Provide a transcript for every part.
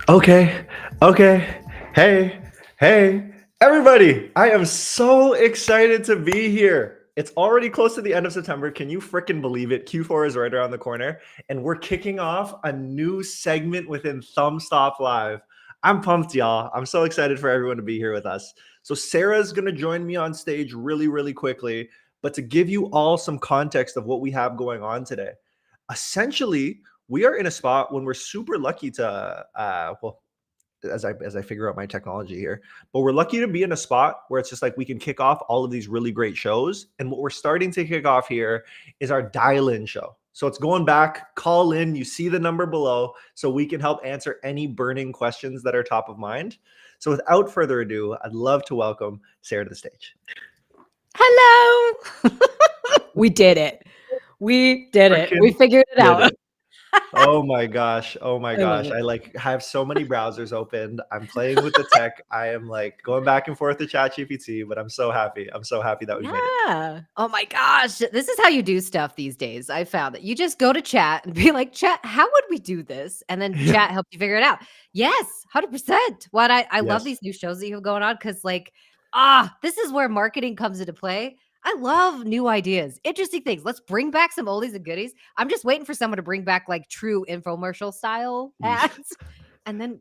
Okay, okay. Hey, everybody. I am so excited to be here. It's already close to the end of September. Can you freaking believe it? Q4 is right around the corner, and we're kicking off a new segment within ThumbstopLive. I'm pumped, y'all. I'm so excited for everyone to be here with us. So Sarah's going to join me on stage really quickly, but to give you all some context of what we have going on today. Essentially, we are in a spot when we're super lucky to as I figure out my technology here, but we're lucky to be in a spot where it's just like we can kick off all of these really great shows. And what we're starting to kick off here is our dial-in show. So it's going back, call in, you see the number below, so we can help answer any burning questions that are top of mind. So without further ado, I'd love to welcome Sarah to the stage. Hello. We did it. We figured it out. Oh my gosh. I have so many browsers opened. I'm playing with the tech. I am like going back and forth to ChatGPT, but I'm so happy. I'm so happy that we made it. Yeah. Oh my gosh. This is how you do stuff these days. I found that you just go to chat and be like, chat, how would we do this? And then chat helped you figure it out. Yes, 100%. What I love these new shows that you have going on because this is where marketing comes into play. I love new ideas, interesting things. Let's bring back some oldies and goodies. I'm just waiting for someone to bring back like true infomercial style ads. And then,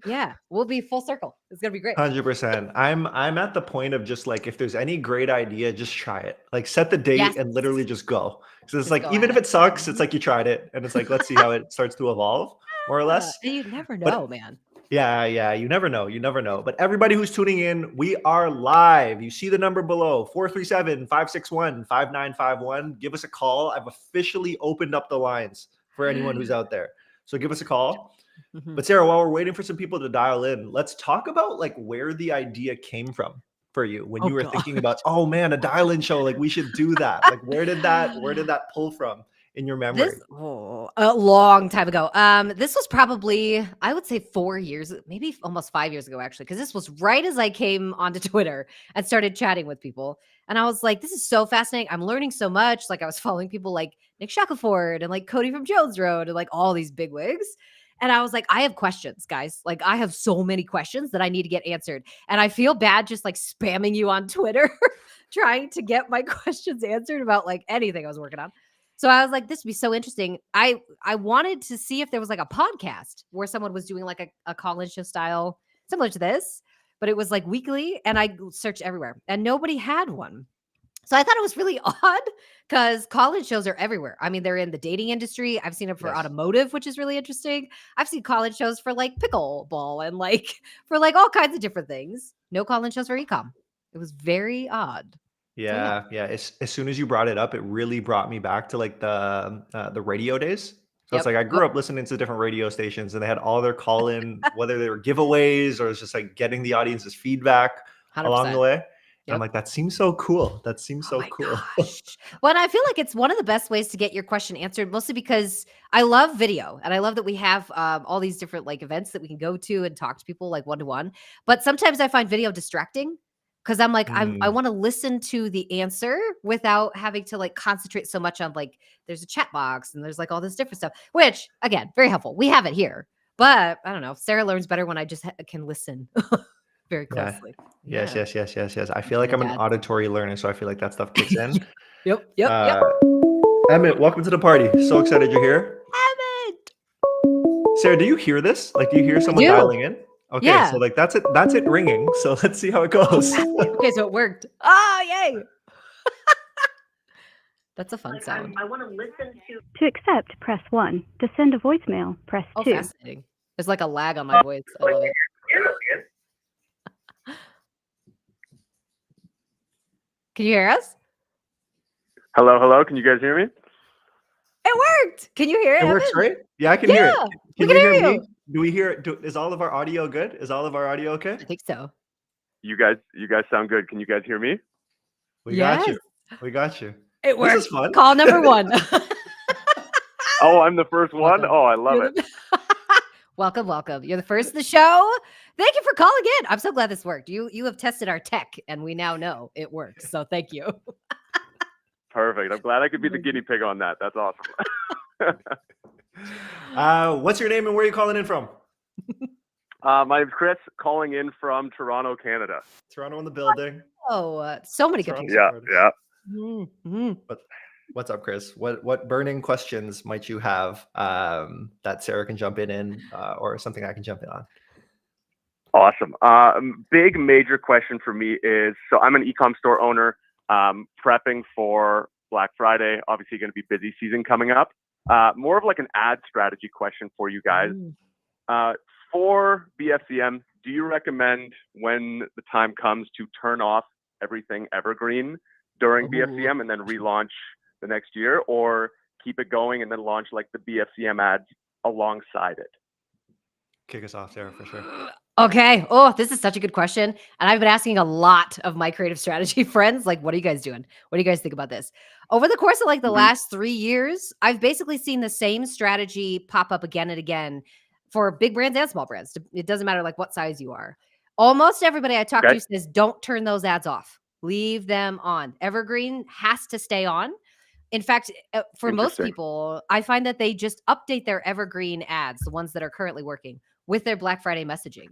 we'll be full circle. It's going to be great. 100%. I'm at the point of just like, if there's any great idea, just try it. Like set the date and literally just go. So it's like, even if it sucks, it's like you tried it and it's like, let's see how it starts to evolve more or less. You never know, man. Yeah. You never know. But everybody who's tuning in, we are live. You see the number below, 437-561-5951. Give us a call. I've officially opened up the lines for anyone who's out there. So give us a call. But Sarah, while we're waiting for some people to dial in, let's talk about like where the idea came from for you when you were thinking about, oh man, a dial-in show, like we should do that. Like where did that pull from in your memory? A long time ago. This was probably, I would say 4 years, maybe almost 5 years ago, actually, because this was right as I came onto Twitter and started chatting with people. And I was like, this is so fascinating. I'm learning so much. Like I was following people like Nick Shackelford and like Cody from Jones Road and like all these big wigs. And I was like, I have questions, guys. Like I have so many questions that I need to get answered. And I feel bad just like spamming you on Twitter, trying to get my questions answered about like anything I was working on. So I was like, this would be so interesting. I wanted to see if there was like a podcast where someone was doing like a call-in show style similar to this, but it was like weekly and I searched everywhere and nobody had one. So I thought it was really odd because call-in shows are everywhere. I mean, they're in the dating industry. I've seen them for automotive, which is really interesting. I've seen call-in shows for like pickleball and like for like all kinds of different things. No call-in shows for e-com. It was very odd. Yeah. As soon as you brought it up, it really brought me back to like the radio days. So it's like I grew up listening to different radio stations, and they had all their call-in, whether they were giveaways or it's just like getting the audience's feedback 100%. Along the way. I'm like, that seems so cool. That seems so cool. Well, and I feel like it's one of the best ways to get your question answered, mostly because I love video and I love that we have all these different like events that we can go to and talk to people like one-to-one. But sometimes I find video distracting because I'm like, I want to listen to the answer without having to like concentrate so much on like, there's a chat box and there's like all this different stuff, which again, very helpful. We have it here, but I don't know. Sarah learns better when I just can listen. Very closely. Yes. I feel like I'm an auditory learner, so I feel like that stuff kicks in. Yep. Emmett, welcome to the party. So excited you're here. Emmett! Sarah, do you hear this? Like, do you hear someone dialing in? Okay, so like that's it ringing. So let's see how it goes. Okay, so it worked. Oh, yay! That's a fun sound. I want to listen to accept, press 1. To send a voicemail, press 2. Fascinating. There's like a lag on my voice. I love it. Can you hear us? Hello. Can you guys hear me? It worked. Can you hear it? It works, right? Yeah, I can hear it. We can hear you. Me? Do we hear it? Is all of our audio good? Is all of our audio okay? I think so. You guys sound good. Can you guys hear me? We got you. It works. This is fun. Call number 1. Oh, I'm the first one? Welcome. Oh, I love it. Welcome. You're the first of the show. Thank you for calling in. I'm so glad this worked. You have tested our tech, and we now know it works. So thank you. Perfect. I'm glad I could be the guinea pig on that. That's awesome. What's your name and where are you calling in from? My name's Chris, calling in from Toronto, Canada. Toronto in the building. Oh, so many good Toronto people. Yeah, supporters. yeah. Mhm. What's up, Chris? What burning questions might you have that Sarah can jump in or something I can jump in on? Awesome. Big major question for me is, so I'm an e-com store owner, prepping for Black Friday, obviously going to be busy season coming up. More of like an ad strategy question for you guys. For BFCM, do you recommend when the time comes to turn off everything evergreen during BFCM and then relaunch the next year, or keep it going and then launch like the BFCM ads alongside it? Kick us off, Sarah, for sure. Okay. Oh, this is such a good question. And I've been asking a lot of my creative strategy friends, like, what are you guys doing? What do you guys think about this? Over the course of like the last 3 years, I've basically seen the same strategy pop up again and again for big brands and small brands. It doesn't matter like what size you are. Almost everybody I talk to says, don't turn those ads off. Leave them on. Evergreen has to stay on. In fact, for most Interesting. people, I find that they just update their evergreen ads, the ones that are currently working, with their Black Friday messaging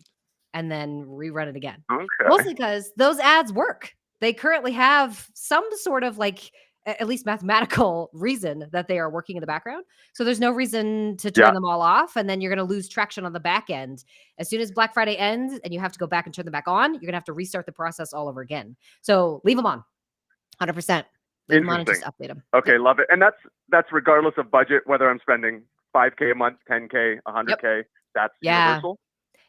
and then rerun it again. Okay. Mostly because those ads work. They currently have some sort of like at least mathematical reason that they are working in the background. So there's no reason to turn them all off. And then you're going to lose traction on the back end. As soon as Black Friday ends and you have to go back and turn them back on, you're going to have to restart the process all over again. So leave them on 100%. Leave them on and just update them. Okay, love it. And that's regardless of budget, whether I'm spending $5K a month, $10K, $100K. That's universal.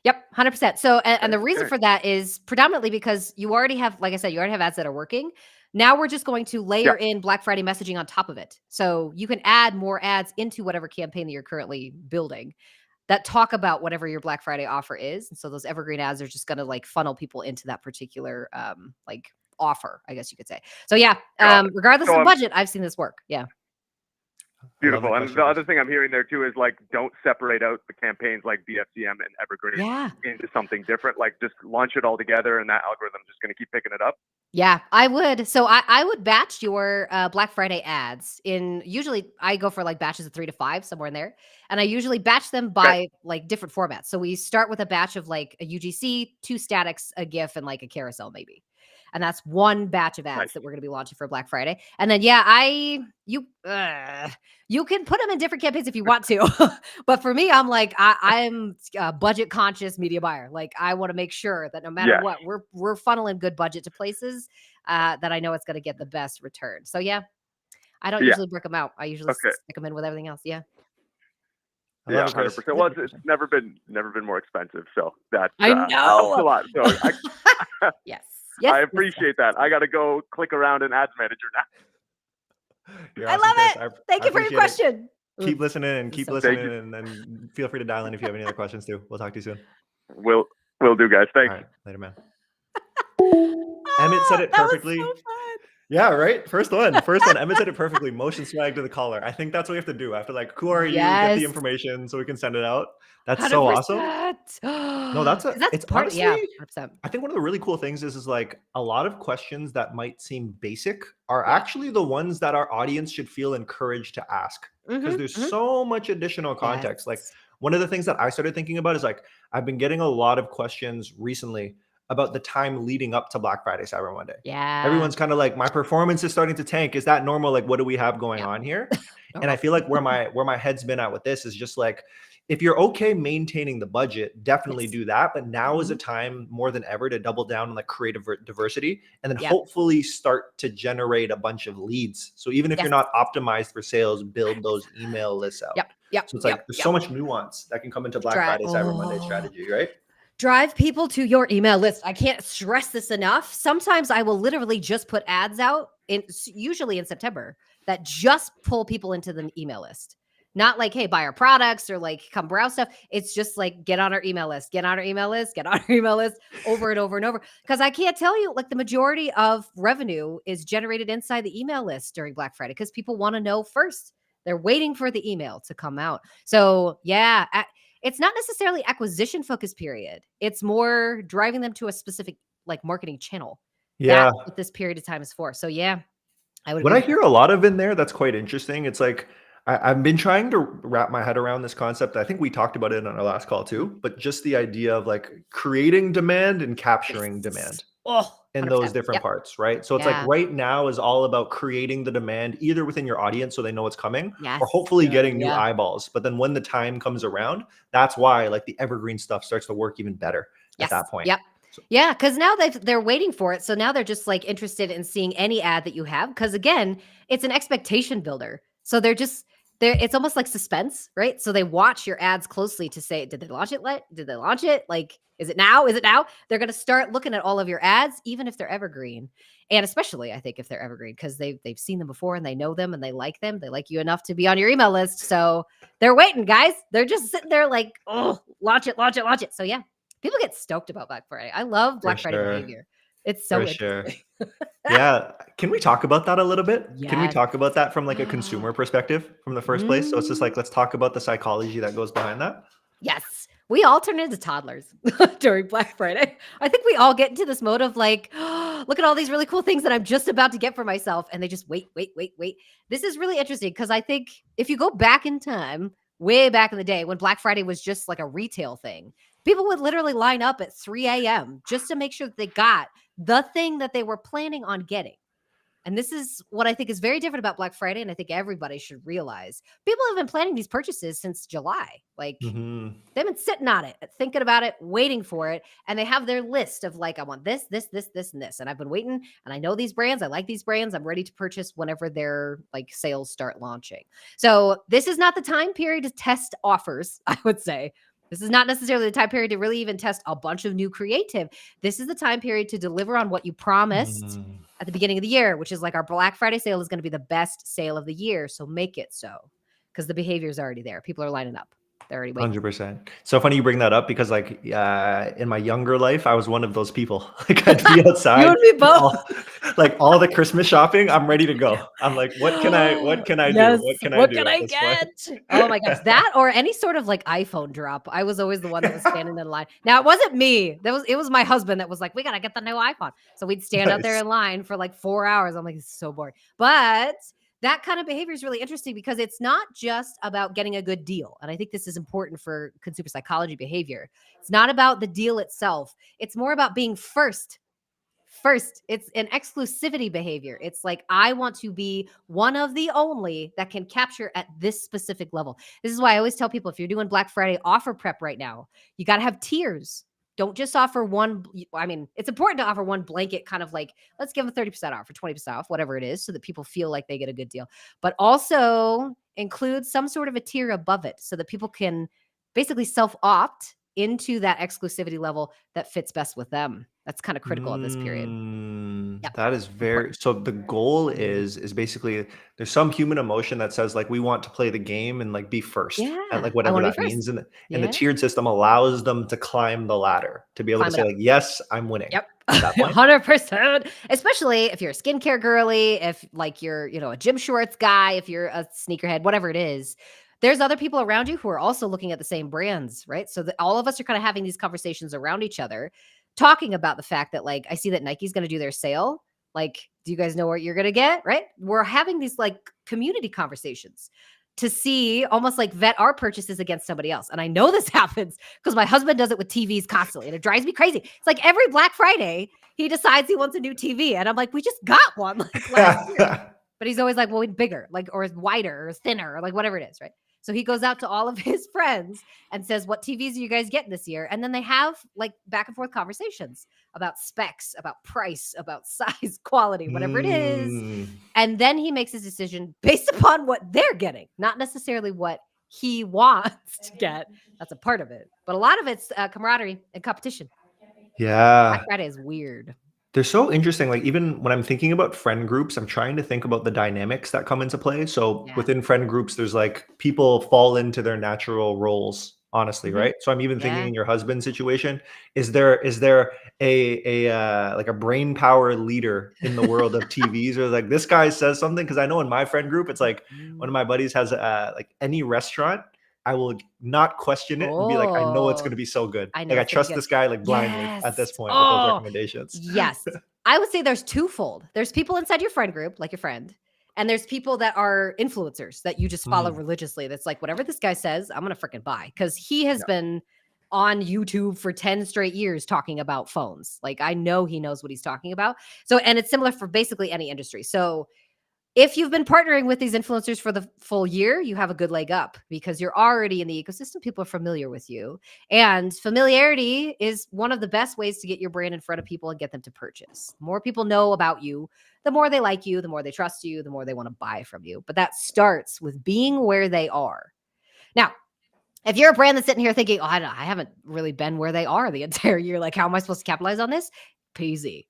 Yep, 100%. So, and the reason for that is predominantly because you already have, like I said, you already have ads that are working. Now we're just going to layer in Black Friday messaging on top of it. So you can add more ads into whatever campaign that you're currently building that talk about whatever your Black Friday offer is. And so those evergreen ads are just going to like funnel people into that particular like offer, I guess you could say. So yeah, regardless of budget, I've seen this work. Yeah. Beautiful. And the other thing I'm hearing there too is like, don't separate out the campaigns like BFCM and Evergreen into something different. Like just launch it all together and that algorithm's just going to keep picking it up. Yeah, I would. So I would batch your Black Friday ads in, usually I go for like batches of 3 to 5, somewhere in there. And I usually batch them by like different formats. So we start with a batch of like a UGC, 2 statics, a GIF, and like a carousel maybe. And that's one batch of ads that we're going to be launching for Black Friday. And then, you can put them in different campaigns if you want to. But for me, I'm like, I'm a budget conscious media buyer. Like I want to make sure that no matter what, we're funneling good budget to places that I know it's going to get the best return. So yeah, I don't usually break them out. I usually stick them in with everything else. Yeah. Yeah, 100%. Well, it's never been more expensive. So that I know. helps a lot. So yes. I appreciate that. I got to go click around in Ads Manager now. I love it. Thank you for your question. Keep listening and then feel free to dial in if you have any other questions too. We'll talk to you soon. Will do, guys. Thanks. All right, later, man. Emmett said it perfectly. That was so fun. Yeah, right. First one. Emmett said it perfectly. Motion swag to the caller. I think that's what we have to do. I have to like, who are you? Get the information so we can send it out. That's 100%. So awesome. No, it's part. Honestly, yeah, 100%. I think one of the really cool things is like a lot of questions that might seem basic are actually the ones that our audience should feel encouraged to ask because there's so much additional context. Like one of the things that I started thinking about is like I've been getting a lot of questions recently about the time leading up to Black Friday, Cyber Monday. Yeah. Everyone's kind of like, my performance is starting to tank. Is that normal? Like, what do we have going on here? And I feel like where my head's been at with this is just like, if you're okay maintaining the budget, definitely do that. But now is a time more than ever to double down on like creative diversity and then hopefully start to generate a bunch of leads. So even if you're not optimized for sales, build those email lists out. So it's like, there's so much nuance that can come into Black Friday, Cyber Monday strategy, right? Drive people to your email list. I can't stress this enough. Sometimes I will literally just put ads out usually in September that just pull people into the email list. Not like, hey, buy our products or like come browse stuff. It's just like, get on our email list, get on our email list, get on our email list over and over and over. Because I can't tell you, like the majority of revenue is generated inside the email list during Black Friday because people want to know first. They're waiting for the email to come out. So yeah, it's not necessarily acquisition focused period. It's more driving them to a specific like marketing channel. Yeah. That's what this period of time is for. So yeah, what I hear a lot of in there that's quite interesting. It's like, I've been trying to wrap my head around this concept. I think we talked about it on our last call too, but just the idea of like creating demand and capturing Yes. demand Oh, in 100%. those different Yep. parts, right? So it's like Yeah. right now is all about creating the demand either within your audience so they know it's coming, Yes. or hopefully Good getting new idea. eyeballs. But then when the time comes around, that's why like the evergreen stuff starts to work even better at Yes. that point. Yep. So, Yeah, because now they're waiting for it. So now they're just like interested in seeing any ad that you have. Because again, it's an expectation builder. So it's almost like suspense, right? So they watch your ads closely to say, did they launch it? Did they launch it? Like, is it now? Is it now? They're going to start looking at all of your ads, even if they're evergreen. And especially, I think, if they're evergreen, because they've seen them before and they know them and they like them. They like you enough to be on your email list. So they're waiting, guys. They're just sitting there like, oh, launch it, launch it, launch it. So yeah, people get stoked about Black Friday. I love for Black Friday sure. behavior. It's For so sure. interesting. Yeah. Can we talk about that a little bit? Can we Yes. talk about that from like a consumer perspective from the first place? So it's just like, Mm. let's talk about the psychology that goes behind that. Yes. We all turn into toddlers during Black Friday. I think we all get into this mode of like, look at all these really cool things that I'm just about to get for myself. And they just wait. This is really interesting because I think if you go back in time, way back in the day when Black Friday was just like a retail thing, people would literally line up at 3 a.m. just to make sure that they got the thing that they were planning on getting. And this is what I think is very different about Black Friday. And I think everybody should realize people have been planning these purchases since July. Like, Mhm. they've been sitting on it, thinking about it, waiting for it. And they have their list of like, I want this, and this. And I've been waiting and I know these brands. I like these brands. I'm ready to purchase whenever their like sales start launching. So this is not the time period to test offers, I would say. This is not necessarily the time period to really even test a bunch of new creative. This is the time period to deliver on what you promised at the beginning of the year, which is like our Black Friday sale is going to be the best sale of the year. So make it so, because the behavior is already there. People are lining up. They're already waiting. 100%. So funny you bring that up because like in my younger life, I was one of those people. Like I'd be outside, You and me both. like all the Christmas shopping, I'm ready to go. I'm like, what can I do? Yes. What can I What do can at I this point? get? Oh my gosh. That or any sort of like iPhone drop. I was always the one that was standing in line. Now it wasn't me. It was my husband that was like, we gotta get the new iPhone. So we'd stand out there Nice. in line for like 4 hours. I'm like, it's so boring. But that kind of behavior is really interesting because it's not just about getting a good deal. And I think this is important for consumer psychology behavior. It's not about the deal itself. It's more about being first. It's an exclusivity behavior. It's like, I want to be one of the only that can capture at this specific level. This is why I always tell people, if you're doing Black Friday offer prep right now, you got to have tiers. Don't just offer one. I mean, it's important to offer one blanket kind of like, let's give them 30% off or 20% off, whatever it is, so that people feel like they get a good deal. But also include some sort of a tier above it so that people can basically self-opt into that exclusivity level that fits best with them. That's kind of critical at this period. Yep. That is very Important. so the goal is basically there's some human emotion that says like we want to play the game and like be first at Yeah. like I whatever want to that be first. means. And the Yeah. tiered system allows them to climb the ladder to be able to Climb it say up. like, yes, I'm winning Yep. at that point. 100%. Especially if you're a skincare girly, if like you're, a gym shorts guy, if you're a sneakerhead, whatever it is. There's other people around you who are also looking at the same brands, right? So that all of us are kind of having these conversations around each other, talking about the fact that like, I see that Nike's going to do their sale. Like, do you guys know what you're going to get? Right? We're having these like community conversations to see, almost like vet our purchases against somebody else. And I know this happens because my husband does it with TVs constantly and it drives me crazy. It's like every Black Friday, he decides he wants a new TV. And I'm like, we just got one like last year. But he's always like, well, bigger, like, or wider or thinner, or like whatever it is, right? So he goes out to all of his friends and says, what TVs are you guys getting this year? And then they have like back and forth conversations about specs, about price, about size, quality, whatever it is. And then he makes his decision based upon what they're getting, not necessarily what he wants to get. That's a part of it. But a lot of it's camaraderie and competition. Yeah. Black Friday is weird. They're so interesting. Like even when I'm thinking about friend groups, I'm trying to think about the dynamics that come into play. So Yeah. within friend groups, there's like people fall into their natural roles, honestly, Mhm. right? So I'm even thinking Yeah. in your husband's situation, is there a like a brain power leader in the world of TVs, or like this guy says something? Because I know in my friend group, it's like one of my buddies has like any restaurant, I will not question it and be like, I know it's going to be so good. I know Like I it's gonna be trust good. this guy like blindly at this Yes. point with those Oh, recommendations. yes. I would say there's twofold. There's people inside your friend group, like your friend, And there's people that are influencers that you just follow religiously. That's like, whatever this guy says, I'm going to freaking buy. Because he has been on YouTube for 10 straight years talking about phones. Like, I know he knows what he's talking about. So, and it's similar for basically any industry. So if you've been partnering with these influencers for the full year, you have a good leg up because you're already in the ecosystem. People are familiar with you. And familiarity is one of the best ways to get your brand in front of people and get them to purchase. The more people know about you, the more they like you, the more they trust you, the more they want to buy from you. But that starts with being where they are. Now, if you're a brand that's sitting here thinking, oh, I haven't really been where they are the entire year, like, how am I supposed to capitalize on this? Peasy.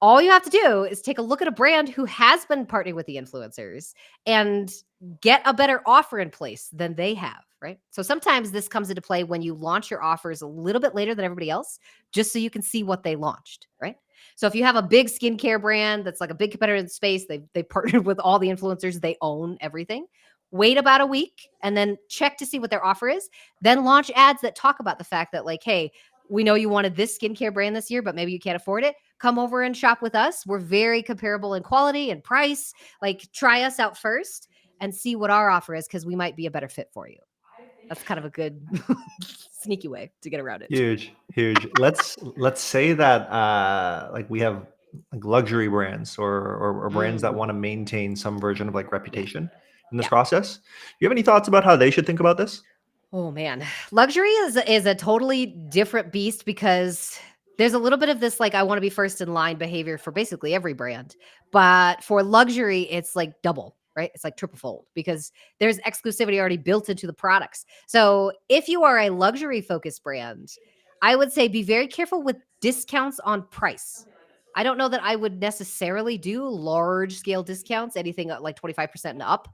All you have to do is take a look at a brand who has been partnering with the influencers and get a better offer in place than they have, right? So sometimes this comes into play when you launch your offers a little bit later than everybody else, just so you can see what they launched, right? So if you have a big skincare brand that's like a big competitor in the space, they partnered with all the influencers, they own everything. Wait about a week and then check to see what their offer is. Then launch ads that talk about the fact that, like, hey, we know you wanted this skincare brand this year, but maybe you can't afford it. Come over and shop with us. We're very comparable in quality and price. Like, try us out first and see what our offer is, because we might be a better fit for you. That's kind of a good sneaky way to get around it. Huge. Let's say that like we have like luxury brands or brands that want to maintain some version of like reputation in this process. You have any thoughts about how they should think about this? Oh man, luxury is a totally different beast, because there's a little bit of this, like, I want to be first in line behavior for basically every brand. But for luxury, it's like double, right? It's like triple fold, because there's exclusivity already built into the products. So if you are a luxury focused brand, I would say be very careful with discounts on price. I don't know that I would necessarily do large scale discounts, anything like 25% and up.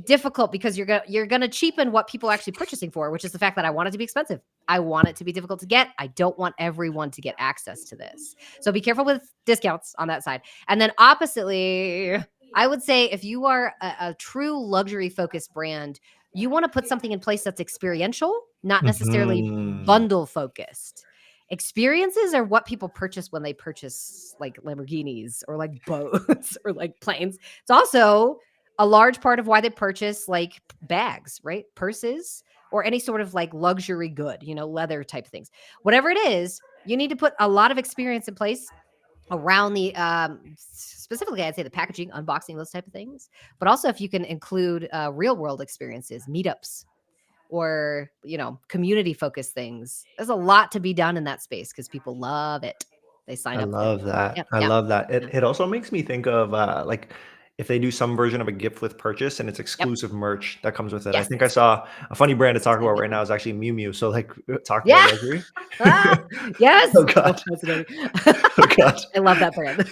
Difficult, because you're gonna cheapen what people are actually purchasing for, which is the fact that I want it to be expensive. I want it to be difficult to get. I don't want everyone to get access to this. So be careful with discounts on that side. And then oppositely, I would say if you are a true luxury focused brand, you want to put something in place that's experiential, not necessarily bundle focused. Experiences are what people purchase when they purchase like Lamborghinis or like boats or like planes. It's also a large part of why they purchase like bags, right? Purses, or any sort of like luxury good, leather type things. Whatever it is, you need to put a lot of experience in place around the specifically, I'd say the packaging, unboxing, those type of things. But also if you can include real world experiences, meetups, or community focused things. There's a lot to be done in that space because people love it. They sign I up. love that. Yep, I yep. love that. It also makes me think of like if they do some version of a gift with purchase and it's exclusive merch that comes with it. I Yes. think I saw a funny brand to talk about right now is actually Miu Miu. So like talking Yeah. about luxury. Yes. Oh God. Oh God. I love that brand.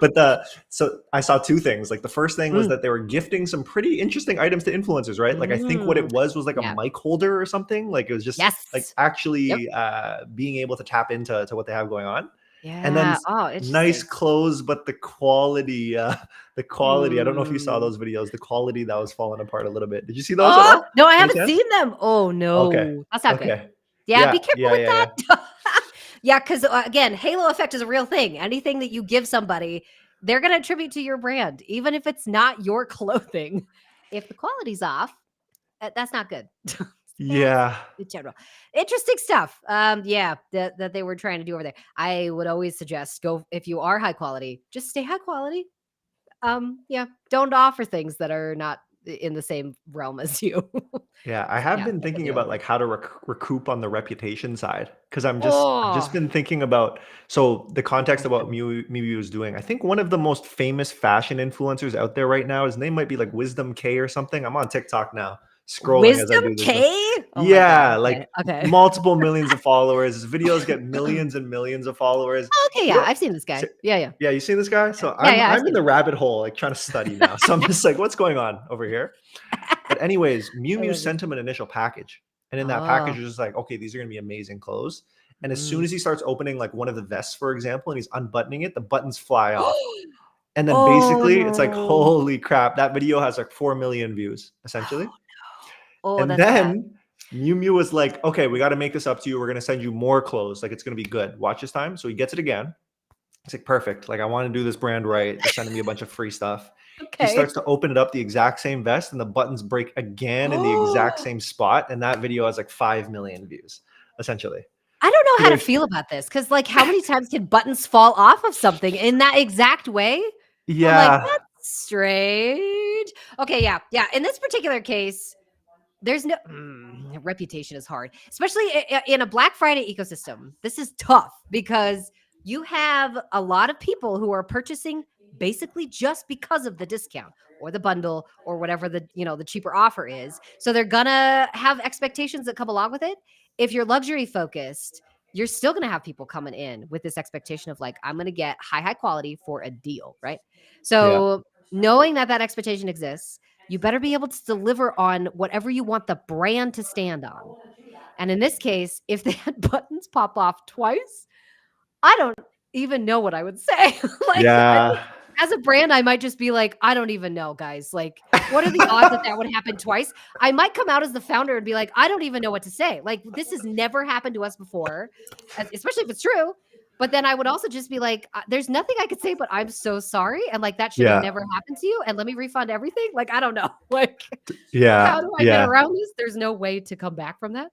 But so I saw two things. Like the first thing was that they were gifting some pretty interesting items to influencers, right? Like I think what it was like a mic holder or something. Like it was just like actually being able to tap into what they have going on. Yeah. And then Interesting. nice clothes, but the quality, I don't know if you saw those videos, the quality that was falling apart a little bit. Did you see those at all? No, I Any haven't chance? seen them. Oh no. Okay. That's not good. Yeah, be careful with that. Yeah, because again, halo effect is a real thing. Anything that you give somebody, they're going to attribute to your brand, even if it's not your clothing. If the quality's off, that's not good. Yeah. In general. Interesting stuff. That they were trying to do over there. I would always suggest go, if you are high quality, just stay high quality. Don't offer things that are not in the same realm as you. Yeah, I have been thinking about like how to recoup on the reputation side, because I've just been thinking about, so the context of what Miu is doing. I think one of the most famous fashion influencers out there right now, his name might be like Wisdom K or something. I'm on TikTok now, scrolling as I do this. K? Oh yeah, like okay. multiple millions of followers. His videos get millions and millions of followers. Okay, yeah, I've seen this guy. Yeah. Yeah, you seen this guy? So Yeah, I'm in the rabbit hole, like trying to study now. So I'm just like, what's going on over here? But anyways, Miu Miu sent him an initial package. And in that package, it was just like, okay, these are going to be amazing clothes. And as soon as he starts opening like one of the vests, for example, and he's unbuttoning it, the buttons fly off. And then basically it's like, holy crap, that video has like 4 million views, essentially. And then Miu Miu was like, okay, we got to make this up to you. We're going to send you more clothes. Like, it's going to be good. Watch this time. So he gets it again. It's like, perfect. Like, I want to do this brand right. They're sending me a bunch of free stuff. He Okay. starts to open it up the exact same vest, and the buttons break again in the exact same spot. And that video has like 5 million views, essentially. I don't know So how to there's- feel about this because, like, how many times can buttons fall off of something in that exact way? I'm like, Yeah. that's strange. Okay, yeah. In this particular case, there's no reputation is hard, especially in a Black Friday ecosystem. This is tough because you have a lot of people who are purchasing basically just because of the discount or the bundle or whatever the the cheaper offer is. So they're gonna have expectations that come along with it. If you're luxury focused, you're still gonna have people coming in with this expectation of like, I'm gonna get high quality for a deal, right? So knowing that expectation exists, you better be able to deliver on whatever you want the brand to stand on. And in this case, if they had buttons pop off twice, I don't even know what I would say. Like, Yeah. as a brand, I might just be like, I don't even know, guys. Like, what are the odds that would happen twice? I might come out as the founder and be like, I don't even know what to say. Like, this has never happened to us before, especially if it's true. But then I would also just be like, there's nothing I could say, but I'm so sorry. And like, that should have never happened to you. And let me refund everything. Like, I don't know. Like, how do I get around this? There's no way to come back from that.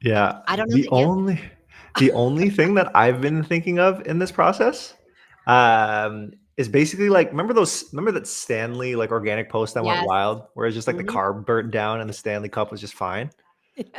Yeah. I don't know the answer. The only thing that I've been thinking of in this process is basically like, remember that Stanley like organic post that went Yes. wild, where it's just like the Mhm. car burnt down and the Stanley cup was just fine.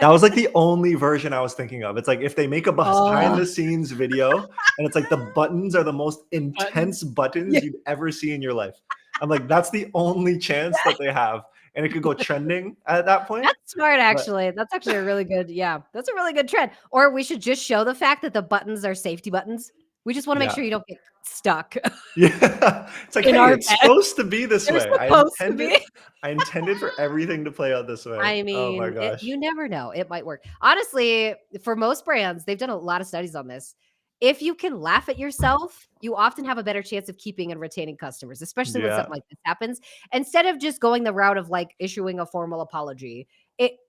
That was like the only version I was thinking of. It's like if they make a behind the scenes video and it's like the buttons are the most intense buttons you've ever seen in your life. I'm like, that's the only chance that they have. And it could go trending at that point. That's smart, actually. That's actually a really good, that's a really good trend. Or we should just show the fact that the buttons are safety buttons. We just want to make sure you don't get stuck. Yeah. It's like, In hey, our it's bed. supposed to be this They're way. supposed to be. I intended for everything to play out this way. I Oh my mean, gosh. you never know. It might work. Honestly, for most brands, they've done a lot of studies on this. If you can laugh at yourself, you often have a better chance of keeping and retaining customers, especially when something like this happens. Instead of just going the route of like issuing a formal apology,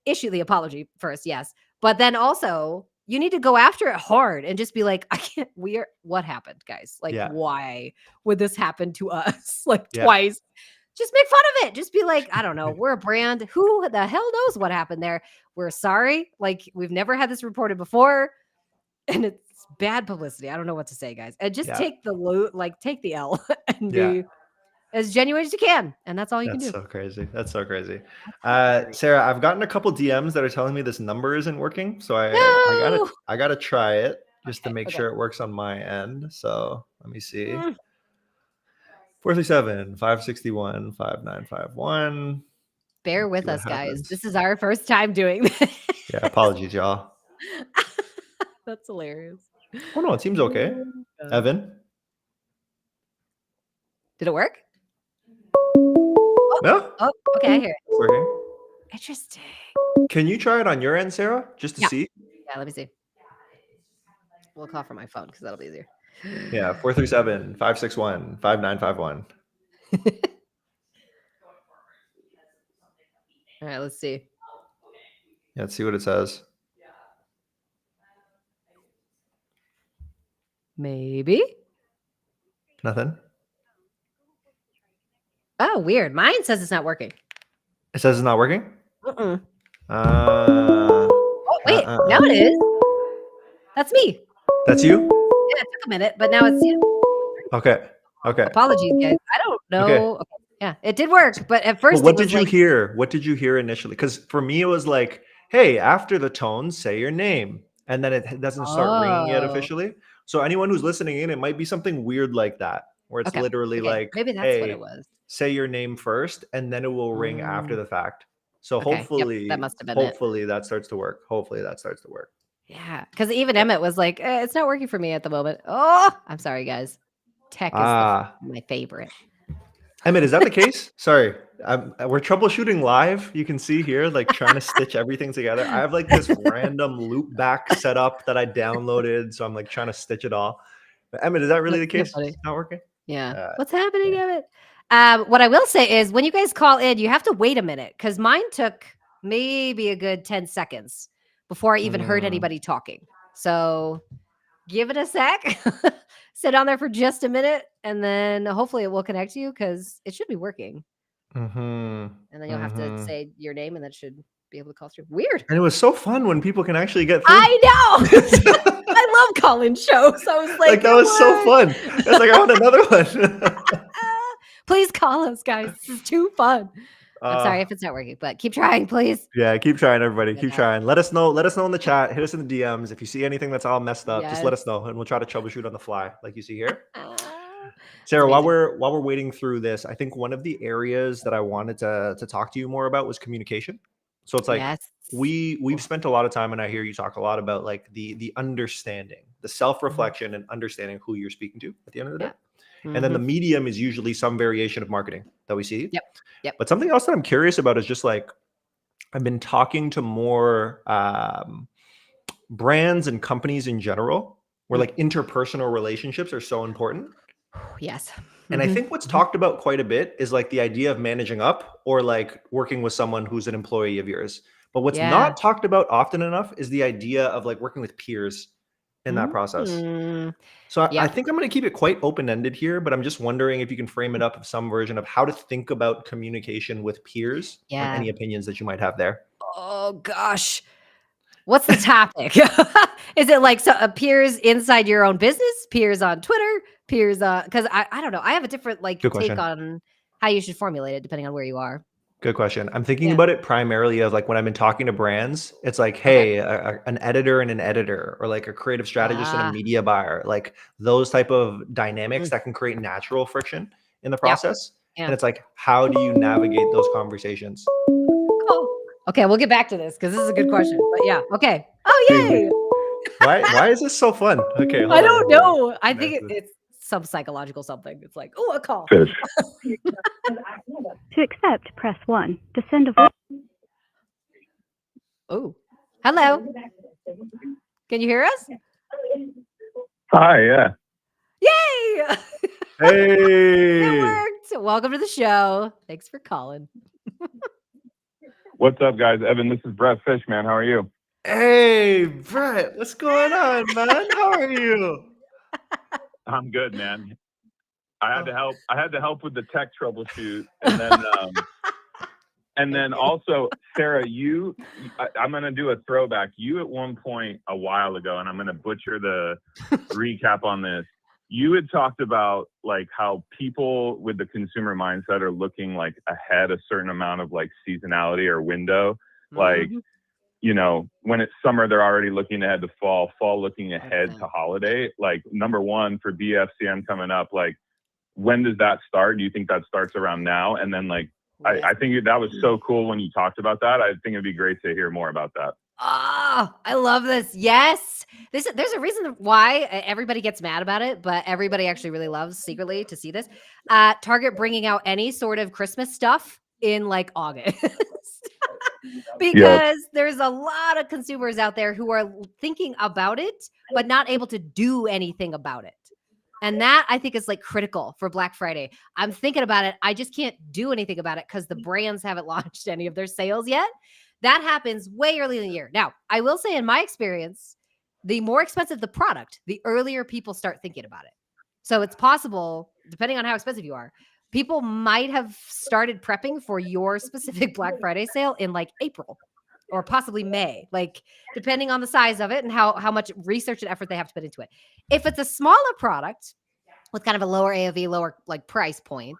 issue the apology first, yes. But then also, you need to go after it hard and just be like, what happened, guys? Like, why would this happen to us? Like twice? Just make fun of it. Just be like, I don't know. We're a brand. Who the hell knows what happened there? We're sorry. Like, we've never had this reported before. And it's bad publicity. I don't know what to say, guys. And just take the L and be as genuine as you can. And that's all you can do. That's so crazy. That's so crazy. Sarah, I've gotten a couple DMs that are telling me this number isn't working. So I gotta try it just to make sure it works on my end. So let me see. 437 561 5951. Bear with us, guys. This is our first time doing this. Yeah, apologies, y'all. That's hilarious. Oh no, it seems okay. Evan, did it work? Yeah. Oh, okay. I hear it. It's working. Interesting. Can you try it on your end, Sarah, just to see? Yeah, let me see. We'll call from my phone because that'll be easier. Yeah, 437 561 5951. All right, let's see. Yeah, let's see what it says. Maybe. Nothing. Oh, weird. Mine says it's not working. It says it's not working? Oh, wait. Now it is. That's me. That's you? Yeah, it took a minute, but now it's you. Okay. Apologies, guys. I don't know. Okay. Yeah, it did work, but at first, what did you hear? What did you hear initially? Because for me, it was like, hey, after the tone, say your name. And then it doesn't start ringing yet officially. So anyone who's listening in, it might be something weird like that, where it's literally like, maybe that's hey, what it was. Say your name first, and then it will ring after the fact. So hopefully, that must have been hopefully that starts to work. Hopefully that starts to work. Yeah, because even Emmett was like, it's not working for me at the moment. Oh, I'm sorry, guys. Tech is my favorite. Emmett, is that the case? Sorry, we're troubleshooting live. You can see here, like trying to stitch everything together. I have like this random loop back setup that I downloaded, so I'm like trying to stitch it all. But Emmett, is that really the case? It's not working? Yeah. What's happening, Emmett? What I will say is when you guys call in, you have to wait a minute because mine took maybe a good 10 seconds before I even heard anybody talking. So give it a sec. Sit on there for just a minute, and then hopefully it will connect to you because it should be working. Mm-hmm. And then you'll have to say your name, and that should be able to call through. Weird. And it was so fun when people can actually get through. I know. I love call-in shows. I was like, that was so fun. It's like I want another one. Please call us, guys. This is too fun. I'm sorry if it's not working, but keep trying, please. Yeah, keep trying, everybody. Keep Okay. trying. Let us know. Let us know in the chat. Hit us in the DMs if you see anything that's all messed up. Just let us know, and we'll try to troubleshoot on the fly, like you see here. Sarah, while we're waiting through this, I think one of the areas that I wanted to talk to you more about was communication. So it's like we've spent a lot of time, and I hear you talk a lot about like the understanding, the self-reflection, and understanding who you're speaking to at the end of the day. And then the medium is usually some variation of marketing that we see. Yep. But something else that I'm curious about is just like I've been talking to more brands and companies in general where like interpersonal relationships are so important. Yes. And I think what's talked about quite a bit is like the idea of managing up or like working with someone who's an employee of yours. But what's not talked about often enough is the idea of like working with peers in that process. So I think I'm going to keep it quite open-ended here, but I'm just wondering if you can frame it up of some version of how to think about communication with peers and any opinions that you might have there. Oh gosh. What's the topic? Is it like peers inside your own business, peers on Twitter, peers because I don't know. I have a different like take on how you should formulate it depending on where you are. Good question. I'm thinking about it primarily of like when I've been talking to brands, it's like, hey, an editor and an editor, or like a creative strategist and a media buyer, like those type of dynamics that can create natural friction in the process. And it's like, how do you navigate those conversations? Cool. Okay, we'll get back to this because this is a good question. But yeah, okay. Oh, yay. Why is this so fun? Okay, I don't know. I think it's some psychological something. It's like, oh, a call. To accept, press 1. To send a voice. Oh, hello. Can you hear us? Hi, yeah. Yay! Hey! It worked. Welcome to the show. Thanks for calling. What's up, guys? Evan, this is Brett Fishman. How are you? Hey, Brett. What's going on, man? How are you? I'm good, man. I had to help with the tech troubleshoot, and then also, Sarah, I'm gonna do a throwback. You at one point a while ago, and I'm gonna butcher the recap on this. You had talked about like how people with the consumer mindset are looking like ahead a certain amount of like seasonality or window, like. You know, when it's summer, they're already looking ahead to fall looking ahead to holiday. Like, number one, for BFCM coming up, like, when does that start? Do you think that starts around now? And then, like, I think that was so cool when you talked about that. I think it'd be great to hear more about that. Oh, I love this. Yes. There's a reason why everybody gets mad about it, but everybody actually really loves secretly to see this. Target bringing out any sort of Christmas stuff in like August. Because there's a lot of consumers out there who are thinking about it, but not able to do anything about it. And that I think is like critical for Black Friday. I'm thinking about it. I just can't do anything about it because the brands haven't launched any of their sales yet. That happens way early in the year. Now, I will say in my experience, the more expensive the product, the earlier people start thinking about it. So it's possible, depending on how expensive you are, people might have started prepping for your specific Black Friday sale in like April or possibly May, like depending on the size of it and how much research and effort they have to put into it. If it's a smaller product with kind of a lower AOV, lower like price point,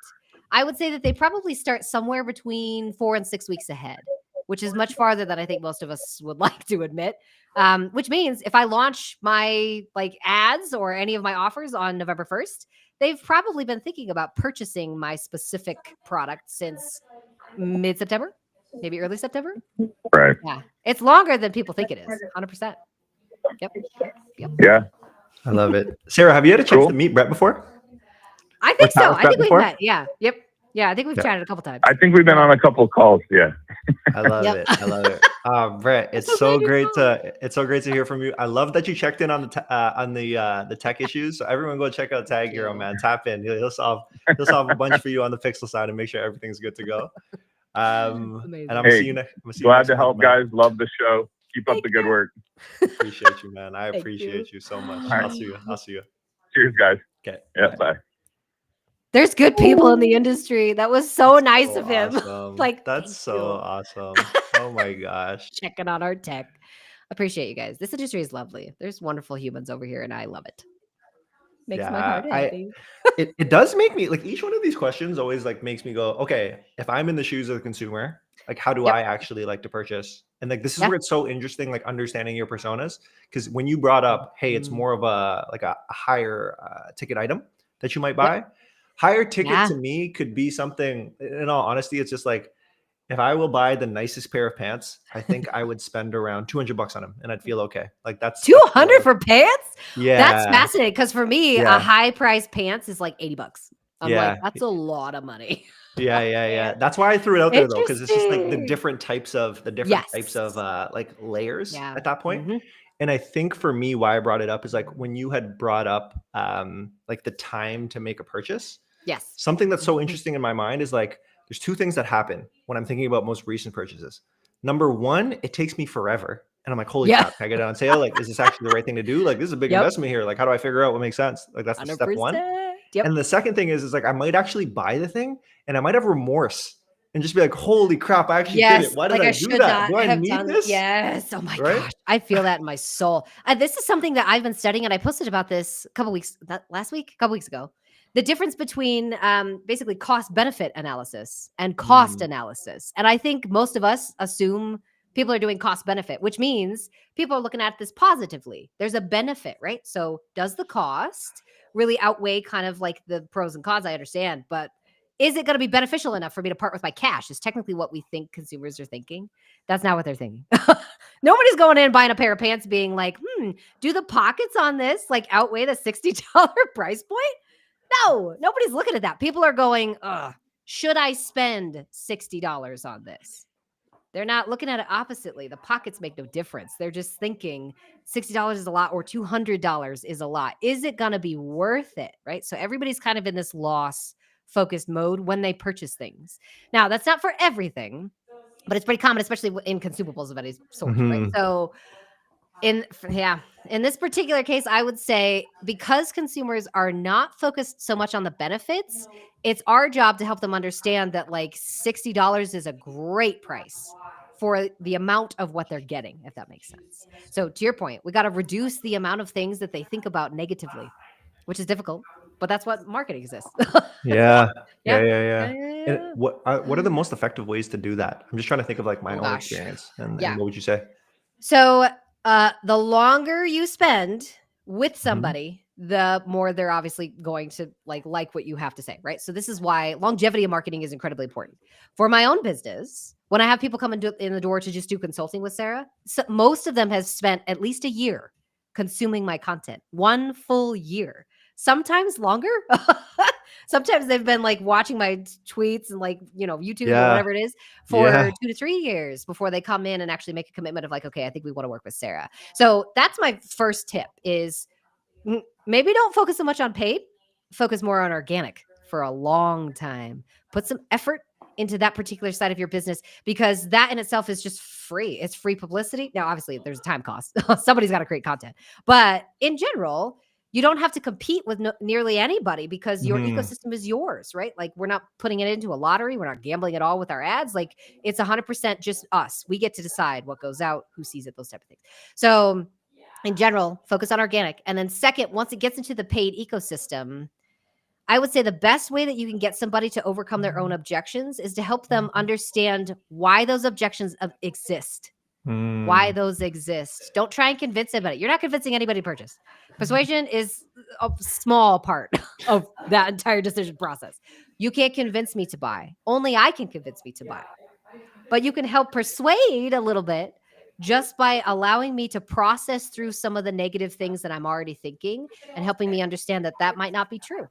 I would say that they probably start somewhere between 4 and 6 weeks ahead, which is much farther than I think most of us would like to admit. Which means if I launch my like ads or any of my offers on November 1st, they've probably been thinking about purchasing my specific product since mid-September, maybe early September. Right. Yeah. It's longer than people think it is. 100%. Yep. Yeah. I love it. Sarah, have you had a chance to meet Brett before? I think so. I think we've met. Yeah. Yep. Yeah. I think we've chatted a couple times. I think we've been on a couple of calls. Yeah. I love it. I love it. Brett, it's so great to hear from you. I love that you checked in on the tech issues. So everyone go check out Tag Hero, man. Tap in. He'll solve a bunch for you on the Pixel side and make sure everything's good to go. And I'm gonna see you next. Glad to help, guys. Love the show. Keep up the good work. Appreciate you, man. I Thank appreciate you so much. All right. I'll see you. I'll see you. Cheers, guys. Okay. Yeah, bye. There's good people in the industry. That was so nice So of him. awesome. Like, That's thank so you. awesome. Oh my gosh. Checking on our tech. Appreciate you guys. This industry is lovely. There's wonderful humans over here, and I love it. Makes my heart happy. It does make me like, each one of these questions always like makes me go, okay, if I'm in the shoes of the consumer, like how do Yep. I actually like to purchase? And like, this is Yeah. where it's so interesting, like understanding your personas. Because when you brought up, hey, it's more of a like a higher ticket item that you might buy. Higher ticket Yeah. to me could be something, in all honesty, it's just like, if I will buy the nicest pair of pants, I think I would spend around $200 on them and I'd feel okay. Like that's 200 for pants? yeah. That's fascinating because for me, Yeah. a high price pants is like $80. I'm Yeah. like, that's a lot of money. Yeah. That's why I threw it out there though, because it's just like the Interesting. different types of like layers Yeah. at that point. Mhm. And I think for me, why I brought it up is like when you had brought up like the time to make a purchase. Yes. Something that's so Mhm. interesting in my mind is like there's two things that happen when I'm thinking about most recent purchases. Number one, it takes me forever. And I'm like, holy Yeah. crap, can I get it on sale? Like, is this actually the right thing to do? Like, this is a big Yep. investment here. Like, how do I figure out what makes sense? Like, that's step one. 100%. Yep. And the second thing is like I might actually buy the thing and I might have remorse and just be like, holy crap, I actually did it. Why did like I I do should that? not Do I have need done this? Yes. Oh my Right? gosh. I feel that in my soul. This is something that I've been studying, and I posted about this a couple weeks ago. The difference between basically cost benefit analysis and cost analysis. And I think most of us assume people are doing cost benefit, which means people are looking at this positively. There's a benefit, right? So does the cost really outweigh kind of like the pros and cons? I understand, but is it going to be beneficial enough for me to part with my cash? Is technically what we think consumers are thinking. That's not what they're thinking. Nobody's going in and buying a pair of pants being like, do the pockets on this like outweigh the $60 price point? No, nobody's looking at that. People are going, should I spend $60 on this? They're not looking at it oppositely. The pockets make no difference. They're just thinking $60 is a lot or $200 is a lot. Is it going to be worth it? Right. So everybody's kind of in this loss focused mode when they purchase things. Now, that's not for everything, but it's pretty common, especially in consumables of any sort. Right. So in this particular case, I would say because consumers are not focused so much on the benefits, it's our job to help them understand that like $60 is a great price for the amount of what they're getting, if that makes sense. So to your point, we got to reduce the amount of things that they think about negatively, which is difficult, but that's what marketing exists. Yeah. Yeah. And what are the most effective ways to do that? I'm just trying to think of like my own gosh. experience. And Yeah. what would you say? So the longer you spend with somebody, the more they're obviously going to like what you have to say, right? So this is why longevity of marketing is incredibly important. For my own business, when I have people come in the door to just do consulting with Sarah, so most of them have spent at least a year consuming my content, 1 full year, sometimes longer. Sometimes they've been like watching my tweets and like, YouTube or whatever it is for 2 to 3 years before they come in and actually make a commitment of like, okay, I think we want to work with Sarah. So that's my first tip is maybe don't focus so much on paid, focus more on organic for a long time. Put some effort into that particular side of your business because that in itself is just free. It's free publicity. Now, obviously there's a time cost. Somebody's got to create content, but in general, you don't have to compete with nearly anybody because your ecosystem is yours, right? Like we're not putting it into a lottery. We're not gambling at all with our ads. Like it's 100% just us. We get to decide what goes out, who sees it, those type of things. So in general, focus on organic. And then second, once it gets into the paid ecosystem, I would say the best way that you can get somebody to overcome their own objections is to help them understand why those objections exist. Why those exist. Don't try and convince anybody. You're not convincing anybody to purchase. Persuasion is a small part of that entire decision process. You can't convince me to buy. Only I can convince me to buy. But you can help persuade a little bit just by allowing me to process through some of the negative things that I'm already thinking and helping me understand that that might not be true.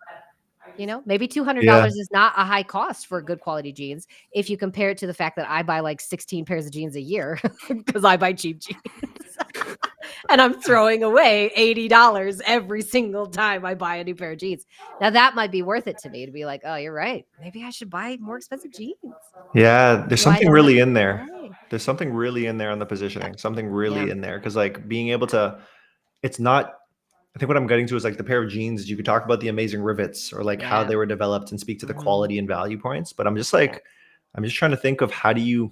Maybe $200 is not a high cost for good quality jeans if you compare it to the fact that I buy like 16 pairs of jeans a year because I buy cheap jeans. And I'm throwing away $80 every single time I buy a new pair of jeans. Now that might be worth it to me to be like, oh, you're right. Maybe I should buy more expensive jeans. Yeah, there's something really in there. There's something really in there on the positioning, something really Yeah. in there. Cause like being able to, it's not, I think what I'm getting to is like the pair of jeans, you could talk about the amazing rivets or like how Yeah. they were developed and speak to the Mhm. quality and value points. But I'm just like, I'm just trying to think of how do you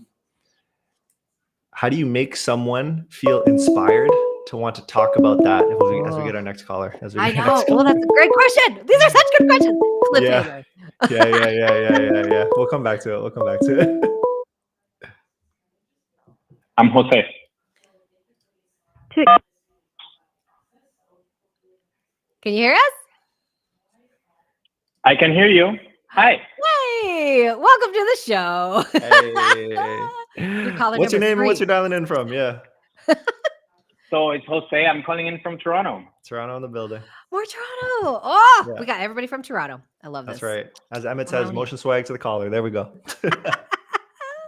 make someone feel inspired to want to talk about that as we get our next caller? As we I get our know. next Well, caller. that's a great question. These are such good questions. Yeah. Cliffhanger. Yeah. We'll come back to it. I'm Jose. To Can you hear us? I can hear you. Hi. Hey, welcome to the show. Hey. caller What's your number name and what's 3. your dialing in from? Yeah. So it's Jose. I'm calling in from Toronto. Toronto in the building. More Toronto. Oh, Yeah. we got everybody from Toronto. I love this. That's right. As Emmett says, Toronto. motion swag to the caller. There we go.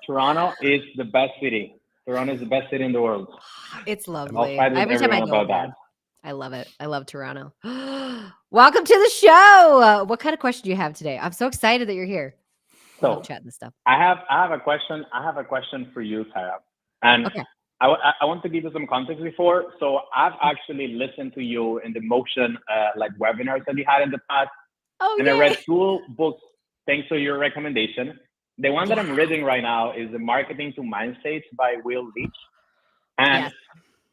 Toronto is the best city. Toronto is the best city in the world. It's I'll lovely. fight with Every time I everyone go about there. that. I love it. I love Toronto. Welcome to the show. What kind of question do you have today? I'm so excited that you're here. I love So chatting this stuff. I have a question. I have a question for you, Sarah. And Okay. I want to give you some context before. So I've actually listened to you in the motion like webinars that you had in the past. Oh, And I yay. read 2 books thanks to your recommendation. The one that I'm Yeah. reading right now is The Marketing to Mind States by Will Leach. And Yes.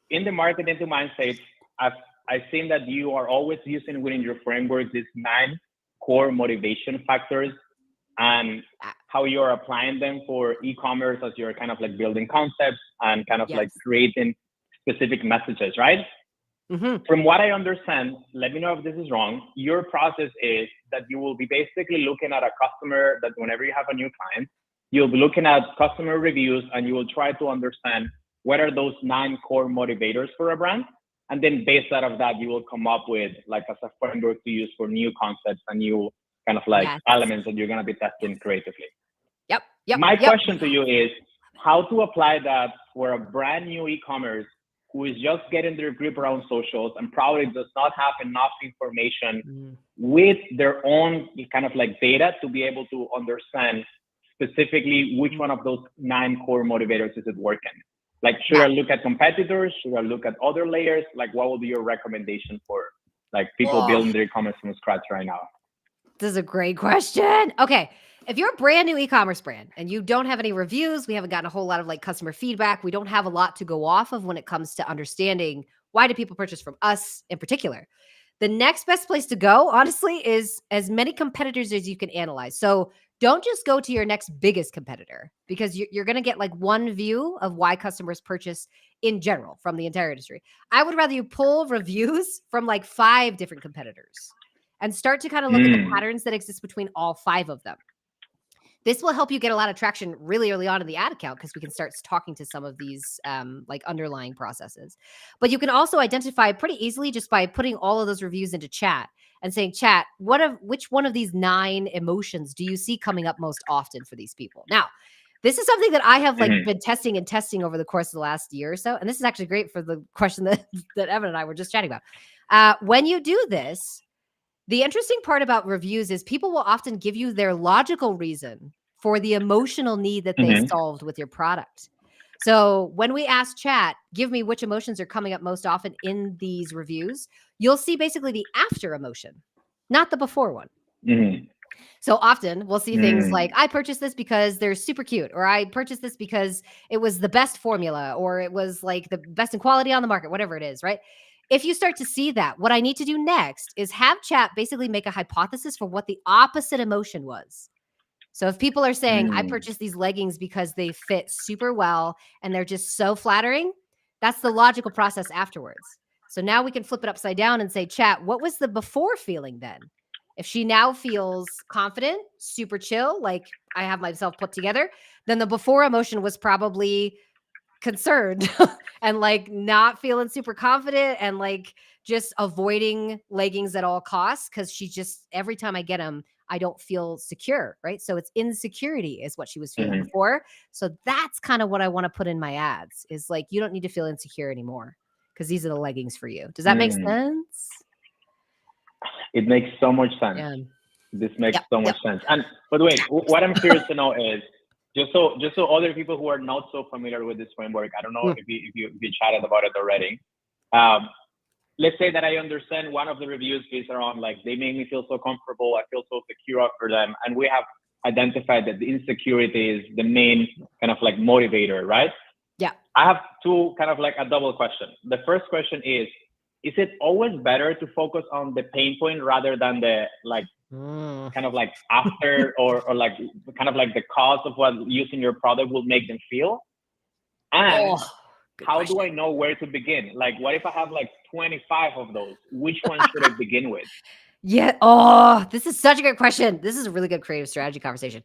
in the Marketing to Mind States, I've seen that you are always using within your framework these 9 core motivation factors and how you're applying them for e-commerce as you're kind of like building concepts and kind of like Yes. creating specific messages, right? Mhm. From what I understand, let me know if this is wrong. Your process is that you will be basically looking at a customer that whenever you have a new client, you'll be looking at customer reviews and you will try to understand what are those 9 core motivators for a brand. And then based out of that, you will come up with like as a framework to use for new concepts and new kind of like Yes. elements that you're going to be testing creatively. Yep. My question to you is how to apply that for a brand new e-commerce who is just getting their grip around socials and probably does not have enough information Mhm. with their own kind of like data to be able to understand specifically which one of those 9 core motivators is it working. Like, should I look at competitors? Should I look at other layers? Like, what will be your recommendation for like people building their e-commerce from scratch right now? This is a great question. Okay. If you're a brand new e-commerce brand and you don't have any reviews, we haven't gotten a whole lot of like customer feedback. We don't have a lot to go off of when it comes to understanding why do people purchase from us in particular. The next best place to go, honestly, is as many competitors as you can analyze. So don't just go to your next biggest competitor because you're going to get like one view of why customers purchase in general from the entire industry. I would rather you pull reviews from like 5 different competitors and start to kind of look at the patterns that exist between all 5 of them. This will help you get a lot of traction really early on in the ad account because we can start talking to some of these like underlying processes. But you can also identify pretty easily just by putting all of those reviews into chat and saying, chat, which one of these 9 emotions do you see coming up most often for these people? Now, this is something that I have like been testing over the course of the last year or so. And this is actually great for the question that Evan and I were just chatting about. When you do this, the interesting part about reviews is people will often give you their logical reason for the emotional need that they solved with your product. So when we ask chat, give me which emotions are coming up most often in these reviews, you'll see basically the after emotion, not the before one. So often we'll see things like, I purchased this because they're super cute, or I purchased this because it was the best formula, or it was like the best in quality on the market, whatever it is, right? If you start to see that, what I need to do next is have chat basically make a hypothesis for what the opposite emotion was. So if people are saying, I purchased these leggings because they fit super well and they're just so flattering, that's the logical process afterwards. So now we can flip it upside down and say, chat, what was the before feeling then? If she now feels confident, super chill, like I have myself put together, then the before emotion was probably concerned and like not feeling super confident and like just avoiding leggings at all costs because she just, every time I get them, I don't feel secure, right? So it's insecurity is what she was feeling before. So that's kind of what I want to put in my ads is like, you don't need to feel insecure anymore because these are the leggings for you. Does that make sense? It makes so much sense. Yeah. This makes so much sense. And by the way, what I'm curious to know is, just so other people who are not so familiar with this framework, I don't know if you chatted about it already. Let's say that I understand one of the reviews is around like, they make me feel so comfortable, I feel so secure for them, and we have identified that the insecurity is the main kind of like motivator, right? Yeah. I have two kind of like a double question. The first question is it always better to focus on the pain point rather than the like kind of like after or like kind of like the cause of what using your product will make them feel? And how do I know where to begin? Like, what if I have like 25 of those? Which one should I begin with? Yeah. Oh, this is such a good question. This is a really good creative strategy conversation.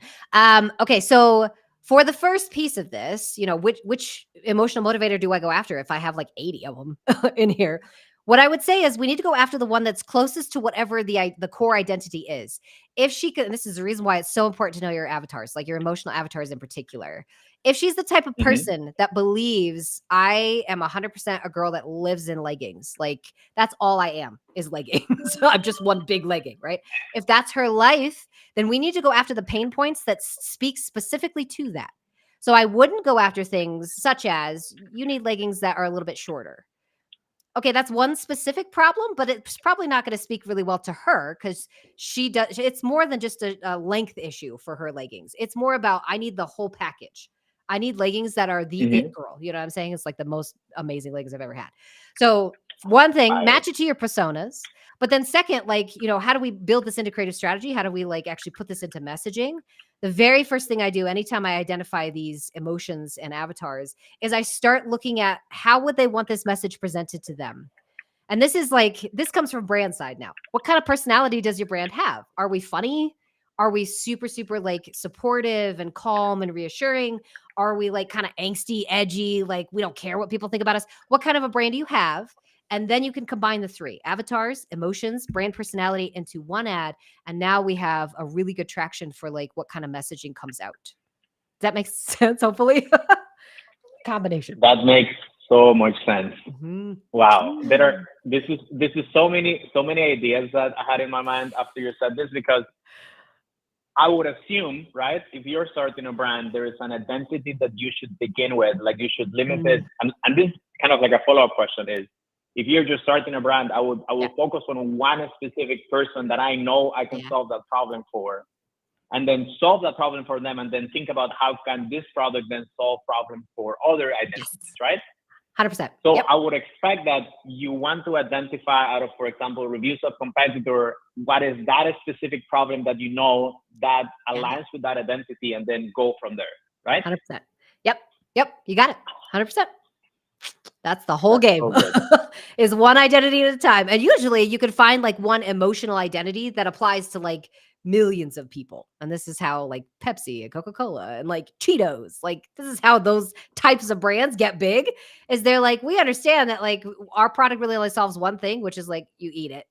Okay, so for the first piece of this, you know, which emotional motivator do I go after if I have like 80 of them in here? What I would say is we need to go after the one that's closest to whatever the core identity is. If she could, and this is the reason why it's so important to know your avatars, like your emotional avatars in particular. If she's the type of person that believes I am 100% a girl that lives in leggings, like that's all I am is leggings. I'm just one big legging, right? If that's her life, then we need to go after the pain points that speak specifically to that. So I wouldn't go after things such as you need leggings that are a little bit shorter. Okay, that's one specific problem, but it's probably not going to speak really well to her because she does. It's more than just a length issue for her leggings. It's more about I need the whole package. I need leggings that are the it girl. You know what I'm saying? It's like the most amazing leggings I've ever had. So one thing, match it to your personas. But then second, like, you know, how do we build this into creative strategy? How do we like actually put this into messaging? The very first thing I do anytime I identify these emotions and avatars is I start looking at how would they want this message presented to them? And this is like, this comes from brand side now. What kind of personality does your brand have? Are we funny? Are we super, super like supportive and calm and reassuring? Are we like kind of angsty, edgy? Like we don't care what people think about us. What kind of a brand do you have? And then you can combine the three avatars, emotions, brand personality into one ad. And now we have a really good traction for like what kind of messaging comes out. Does that make sense? Hopefully. Combination. That makes so much sense. Wow. This is so many ideas that I had in my mind after you said this, because I would assume, right, if you're starting a brand, there is an identity that you should begin with, like you should limit it. And this kind of like a follow-up question is, if you're just starting a brand, I would focus on one specific person that I know I can solve that problem for, and then solve that problem for them, and then think about how can this product then solve problems for other identities, right? 100%. So I would expect that you want to identify out of, for example, reviews of competitor, what is that specific problem that you know that aligns with that identity, and then go from there, right? 100%. Yep. You got it. 100%. That's the whole game. Is one identity at a time. And usually you can find like one emotional identity that applies to like millions of people. And this is how like Pepsi and Coca-Cola and like Cheetos, like this is how those types of brands get big, is they're like, we understand that like our product really only solves one thing, which is like you eat it.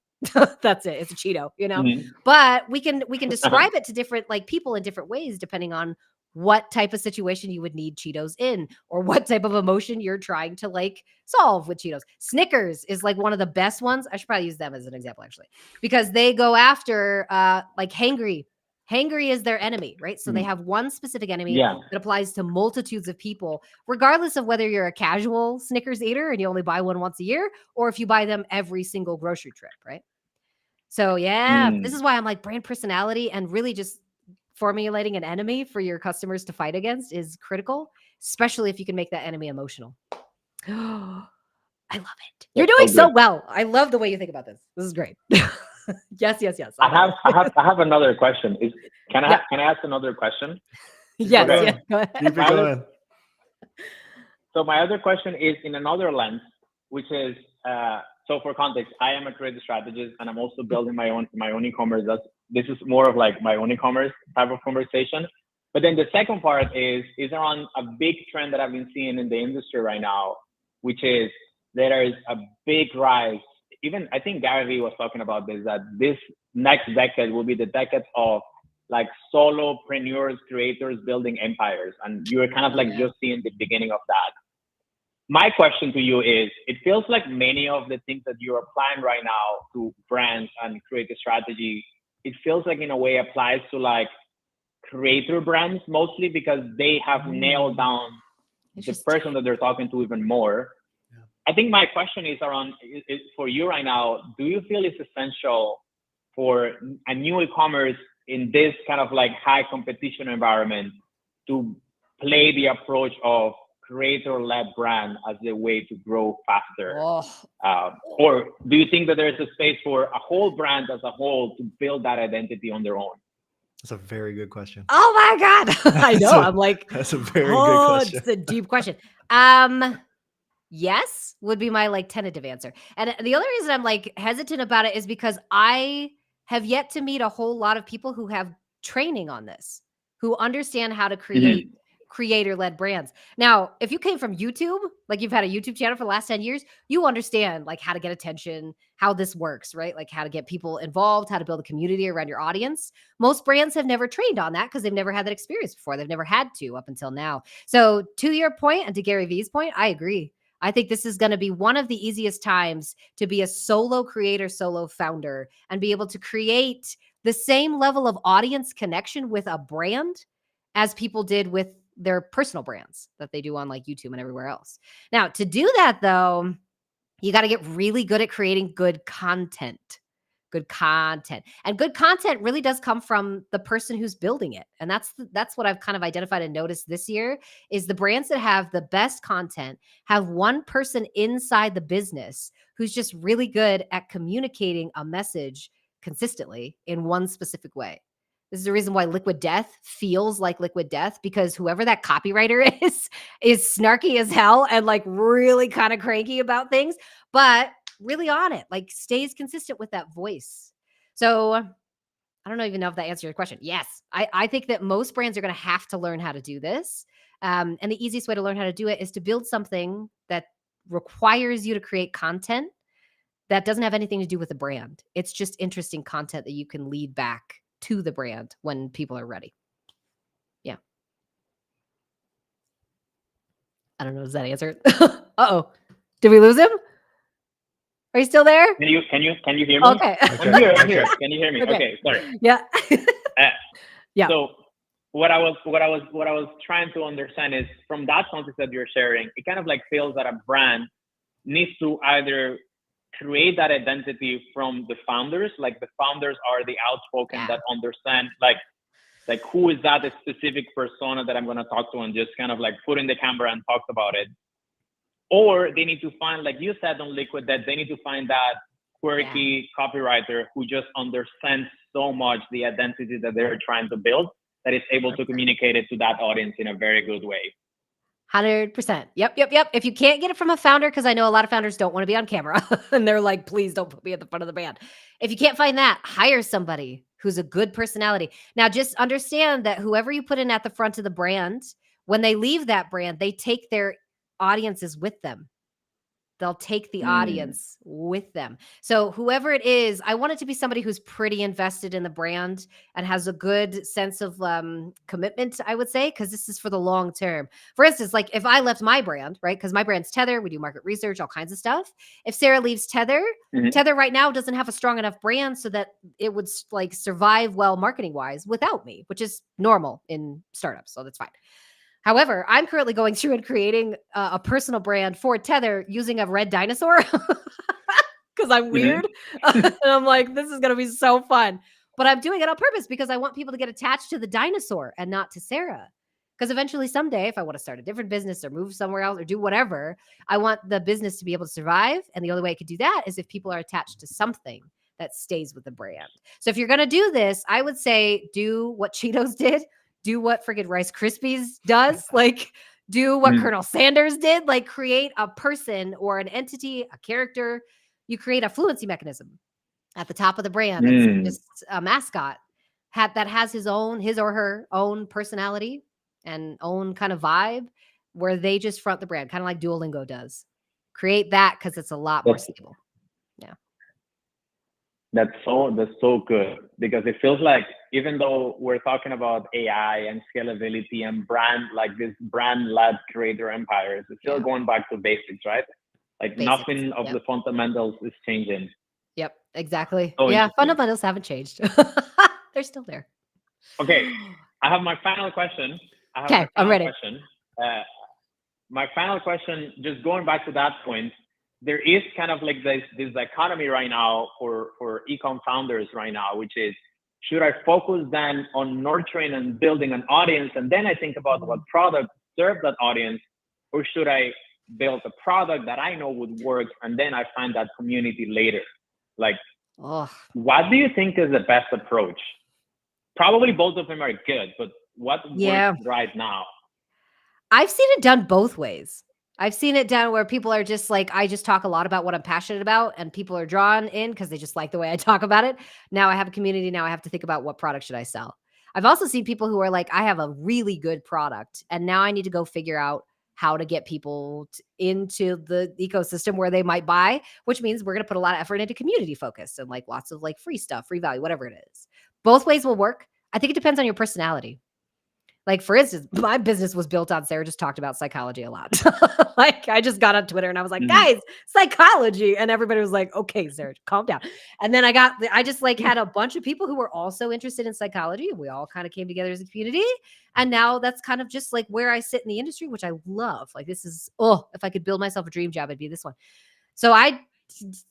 That's it. It's a Cheeto, you know, but we can describe it to different like people in different ways, depending on what type of situation you would need Cheetos in, or what type of emotion you're trying to like solve with Cheetos. Snickers is like one of the best ones. I should probably use them as an example, actually, because they go after like hangry. Hangry is their enemy, right? So they have one specific enemy that applies to multitudes of people, regardless of whether you're a casual Snickers eater and you only buy one once a year, or if you buy them every single grocery trip, right? So this is why I'm like brand personality and really just formulating an enemy for your customers to fight against is critical, especially if you can make that enemy emotional. I love it. You're doing so well. I love the way you think about this. This is great. Yes. I have another question. Can I ask another question? Yes. Go ahead. Keep it going. So my other question is in another lens, which is so for context, I am a creative strategist and I'm also building my own e-commerce. This is more of like my own e-commerce type of conversation. But then the second part is around a big trend that I've been seeing in the industry right now, which is there is a big rise. Even I think Gary Vee was talking about this, that this next decade will be the decade of like solopreneurs, creators building empires. And you're kind of like just seeing the beginning of that. My question to you is, it feels like many of the things that you're applying right now to brands and creative strategy, it feels like in a way applies to like creator brands mostly because they have nailed down the person that they're talking to even more. Yeah. I think my question is around is for you right now. Do you feel it's essential for a new e-commerce in this kind of like high competition environment to play the approach of creator-led brand as a way to grow faster? Or do you think that there's a space for a whole brand as a whole to build that identity on their own? That's a very good question. Oh my God. I know. I'm like, that's a very good question. It's a deep question. Yes, would be my like tentative answer. And the other reason I'm like hesitant about it is because I have yet to meet a whole lot of people who have training on this, who understand how to create creator-led brands. Now, if you came from YouTube, like you've had a YouTube channel for the last 10 years, you understand like how to get attention, how this works, right? Like how to get people involved, how to build a community around your audience. Most brands have never trained on that because they've never had that experience before. They've never had to up until now. So to your point and to Gary V's point, I agree. I think this is going to be one of the easiest times to be a solo creator, solo founder, and be able to create the same level of audience connection with a brand as people did with their personal brands that they do on like YouTube and everywhere else. Now, to do that though, you got to get really good at creating good content. Good content. And good content really does come from the person who's building it. And that's what I've kind of identified and noticed this year is the brands that have the best content have one person inside the business who's just really good at communicating a message consistently in one specific way. This is the reason why Liquid Death feels like Liquid Death, because whoever that copywriter is snarky as hell and like really kind of cranky about things, but really on it, like stays consistent with that voice. So I don't even know if that answers your question. Yes, I think that most brands are going to have to learn how to do this. And the easiest way to learn how to do it is to build something that requires you to create content that doesn't have anything to do with the brand. It's just interesting content that you can lead back to the brand when people are ready. Yeah. I don't know. Does that answer it? Uh-oh. Did we lose him? Are you still there? Can you hear me? Okay. I'm here. Can you hear me? Okay, sorry. Yeah. Yeah. So what I was trying to understand is from that context that you're sharing, it kind of like feels that a brand needs to either create that identity from the founders, like the founders are the outspoken that understand like who is that specific persona that I'm going to talk to and just kind of like put in the camera and talk about it. Or they need to find, like you said on Liquid, that they need to find that quirky copywriter who just understands so much the identity that they're trying to build that is able to communicate it to that audience in a very good way. 100%. Yep. If you can't get it from a founder, because I know a lot of founders don't want to be on camera and they're like, please don't put me at the front of the band. If you can't find that, hire somebody who's a good personality. Now, just understand that whoever you put in at the front of the brand, when they leave that brand, they take their audiences with them. They'll take the audience with them. So whoever it is, I want it to be somebody who's pretty invested in the brand and has a good sense of commitment, I would say, because this is for the long term. For instance, like if I left my brand, right? Because my brand's Tether, we do market research, all kinds of stuff. If Sarah leaves Tether, Tether right now doesn't have a strong enough brand so that it would like survive well marketing wise without me, which is normal in startups. So that's fine. However, I'm currently going through and creating a personal brand for Tether using a red dinosaur because I'm weird. And I'm like, this is going to be so fun. But I'm doing it on purpose because I want people to get attached to the dinosaur and not to Sarah. Because eventually someday, if I want to start a different business or move somewhere else or do whatever, I want the business to be able to survive. And the only way I could do that is if people are attached to something that stays with the brand. So if you're going to do this, I would say do what Cheetos did. Do what friggin' Rice Krispies does, like do what Colonel Sanders did, like create a person or an entity, a character. You create a fluency mechanism at the top of the brand. It's just a mascot that has his or her own personality and own kind of vibe where they just front the brand, kind of like Duolingo does. Create that because it's a lot more stable. Yeah. That's so good because it feels like even though we're talking about AI and scalability and brand, like this brand-led creator empires, it's still going back to basics, right? Like nothing of the fundamentals is changing. Yep, exactly. Oh, yeah, fundamentals haven't changed. They're still there. Okay. I have my final question. Okay, I'm ready. My final question, just going back to that point, there is kind of like this dichotomy right now for e-com founders right now, which is, should I focus then on nurturing and building an audience, and then I think about what product serve that audience, or should I build a product that I know would work, and then I find that community later? Like, what do you think is the best approach? Probably both of them are good, but what works right now? I've seen it done both ways. I've seen it done where people are just like, I just talk a lot about what I'm passionate about, and people are drawn in because they just like the way I talk about it. Now I have a community. Now I have to think about what product should I sell. I've also seen people who are like, I have a really good product, and now I need to go figure out how to get people into the ecosystem where they might buy, which means we're going to put a lot of effort into community focus and like lots of like free stuff, free value, whatever it is. Both ways will work. I think it depends on your personality. Like, for instance, my business was built on Sarah just talked about psychology a lot. Like, I just got on Twitter and I was like, guys, psychology. And everybody was like, okay, Sarah, calm down. And then I just like had a bunch of people who were also interested in psychology. We all kind of came together as a community. And now that's kind of just like where I sit in the industry, which I love. Like, this is, if I could build myself a dream job, it'd be this one. So I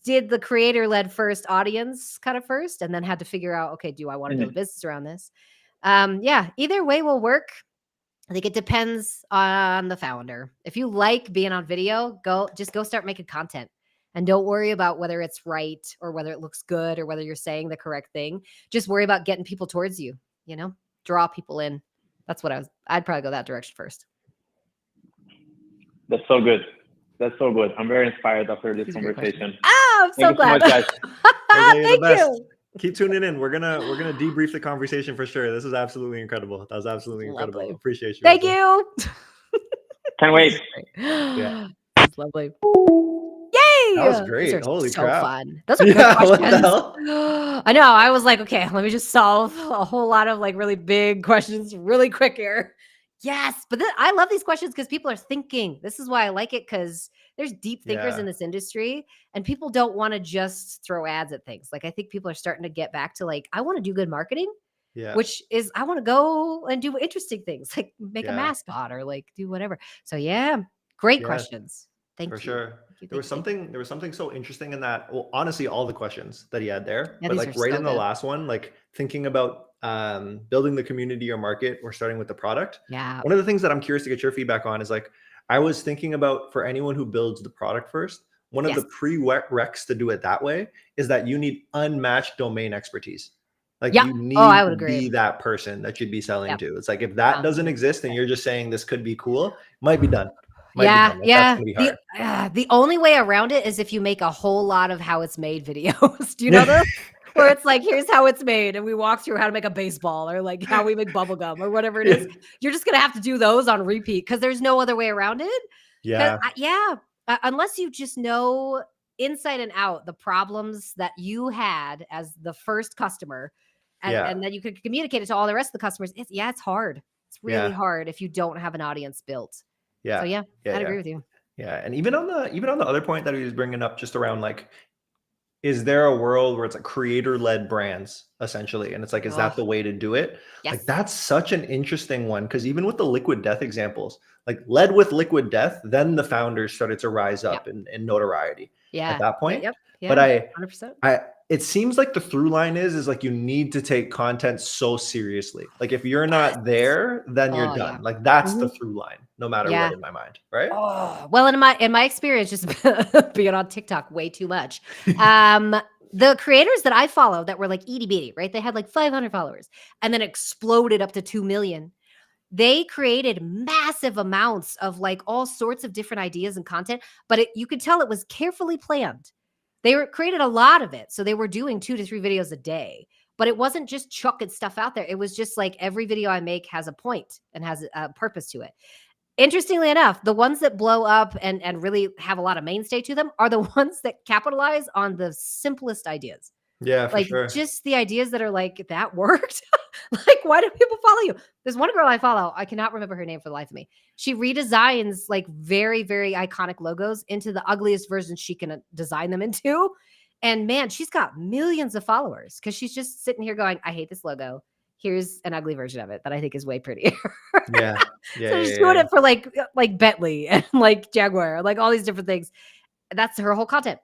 did the creator-led first audience kind of first, and then had to figure out, okay, do I want to build a business around this? Either way will work. I think it depends on the founder. If you like being on video, go start making content, and don't worry about whether it's right or whether it looks good or whether you're saying the correct thing. Just worry about getting people towards you, draw people in. That's what I'd probably go that direction first. That's so good. That's so good. I'm very inspired after this conversation. Oh, I'm so glad. So much, guys. Thank you. Keep tuning in. We're gonna debrief the conversation for sure. This is absolutely incredible. That was absolutely incredible. Lovely. Appreciate you. Thank you. Can't wait. Yeah, it's lovely. Yay! That was great. Holy crap! Fun. Those are good questions. What the hell? I know. I was like, okay, let me just solve a whole lot of like really big questions really quick here. Yes, but I love these questions because people are thinking. This is why I like it, because there's deep thinkers in this industry, and people don't want to just throw ads at things. Like, I think people are starting to get back to like, I want to do good marketing, which is I want to go and do interesting things, like make a mascot or like do whatever. So great questions. Thank you. For sure. There was something so interesting in that. Well, honestly, all the questions that he had there, but like right in the last one, like thinking about building the community or market or starting with the product. Yeah. One of the things that I'm curious to get your feedback on is like, I was thinking about, for anyone who builds the product first, one of the prereqs to do it that way is that you need unmatched domain expertise. Like you need to be that person that you'd be selling to. It's like, if that doesn't exist and you're just saying this could be cool, might be done. The only way around it is if you make a whole lot of how it's made videos. Do you know those? Where it's like, here's how it's made, and we walk through how to make a baseball, or like how we make bubble gum, or whatever it is. You're just gonna have to do those on repeat because there's no other way around it. Unless you just know inside and out the problems that you had as the first customer, and that you could communicate it to all the rest of the customers. It's hard. It's really hard if you don't have an audience built. So I'd agree with you. Yeah, and even on the other point that he was bringing up, just around like, is there a world where it's like creator-led brands essentially, and it's like, is that the way to do it? Yes. Like, that's such an interesting one, because even with the Liquid Death examples, like led with Liquid Death, then the founders started to rise up in notoriety. At that point. But 100%. It seems like the through line is like, you need to take content so seriously. Like, if you're not there, then you're done. Like, that's the through line, no matter what, in my mind, right? Well, in my experience, just being on TikTok way too much, the creators that I follow that were like itty bitty, right? They had like 500 followers and then exploded up to 2 million. They created massive amounts of like all sorts of different ideas and content, but you could tell it was carefully planned. They created a lot of it. So they were doing 2 to 3 videos a day, but it wasn't just chucking stuff out there. It was just like, every video I make has a point and has a purpose to it. Interestingly enough, the ones that blow up and really have a lot of mainstay to them are the ones that capitalize on the simplest ideas. Yeah, for like sure. Just the ideas that are like, that worked. Like, why do people follow you? There's one girl I follow. I cannot remember her name for the life of me. She redesigns like very, very iconic logos into the ugliest versions she can design them into. And man, she's got millions of followers because she's just sitting here going, I hate this logo. here's an ugly version of it that I think is way prettier. Yeah. Yeah. So yeah, she's yeah, doing yeah. it for like Bentley and like Jaguar, like all these different things. That's her whole content.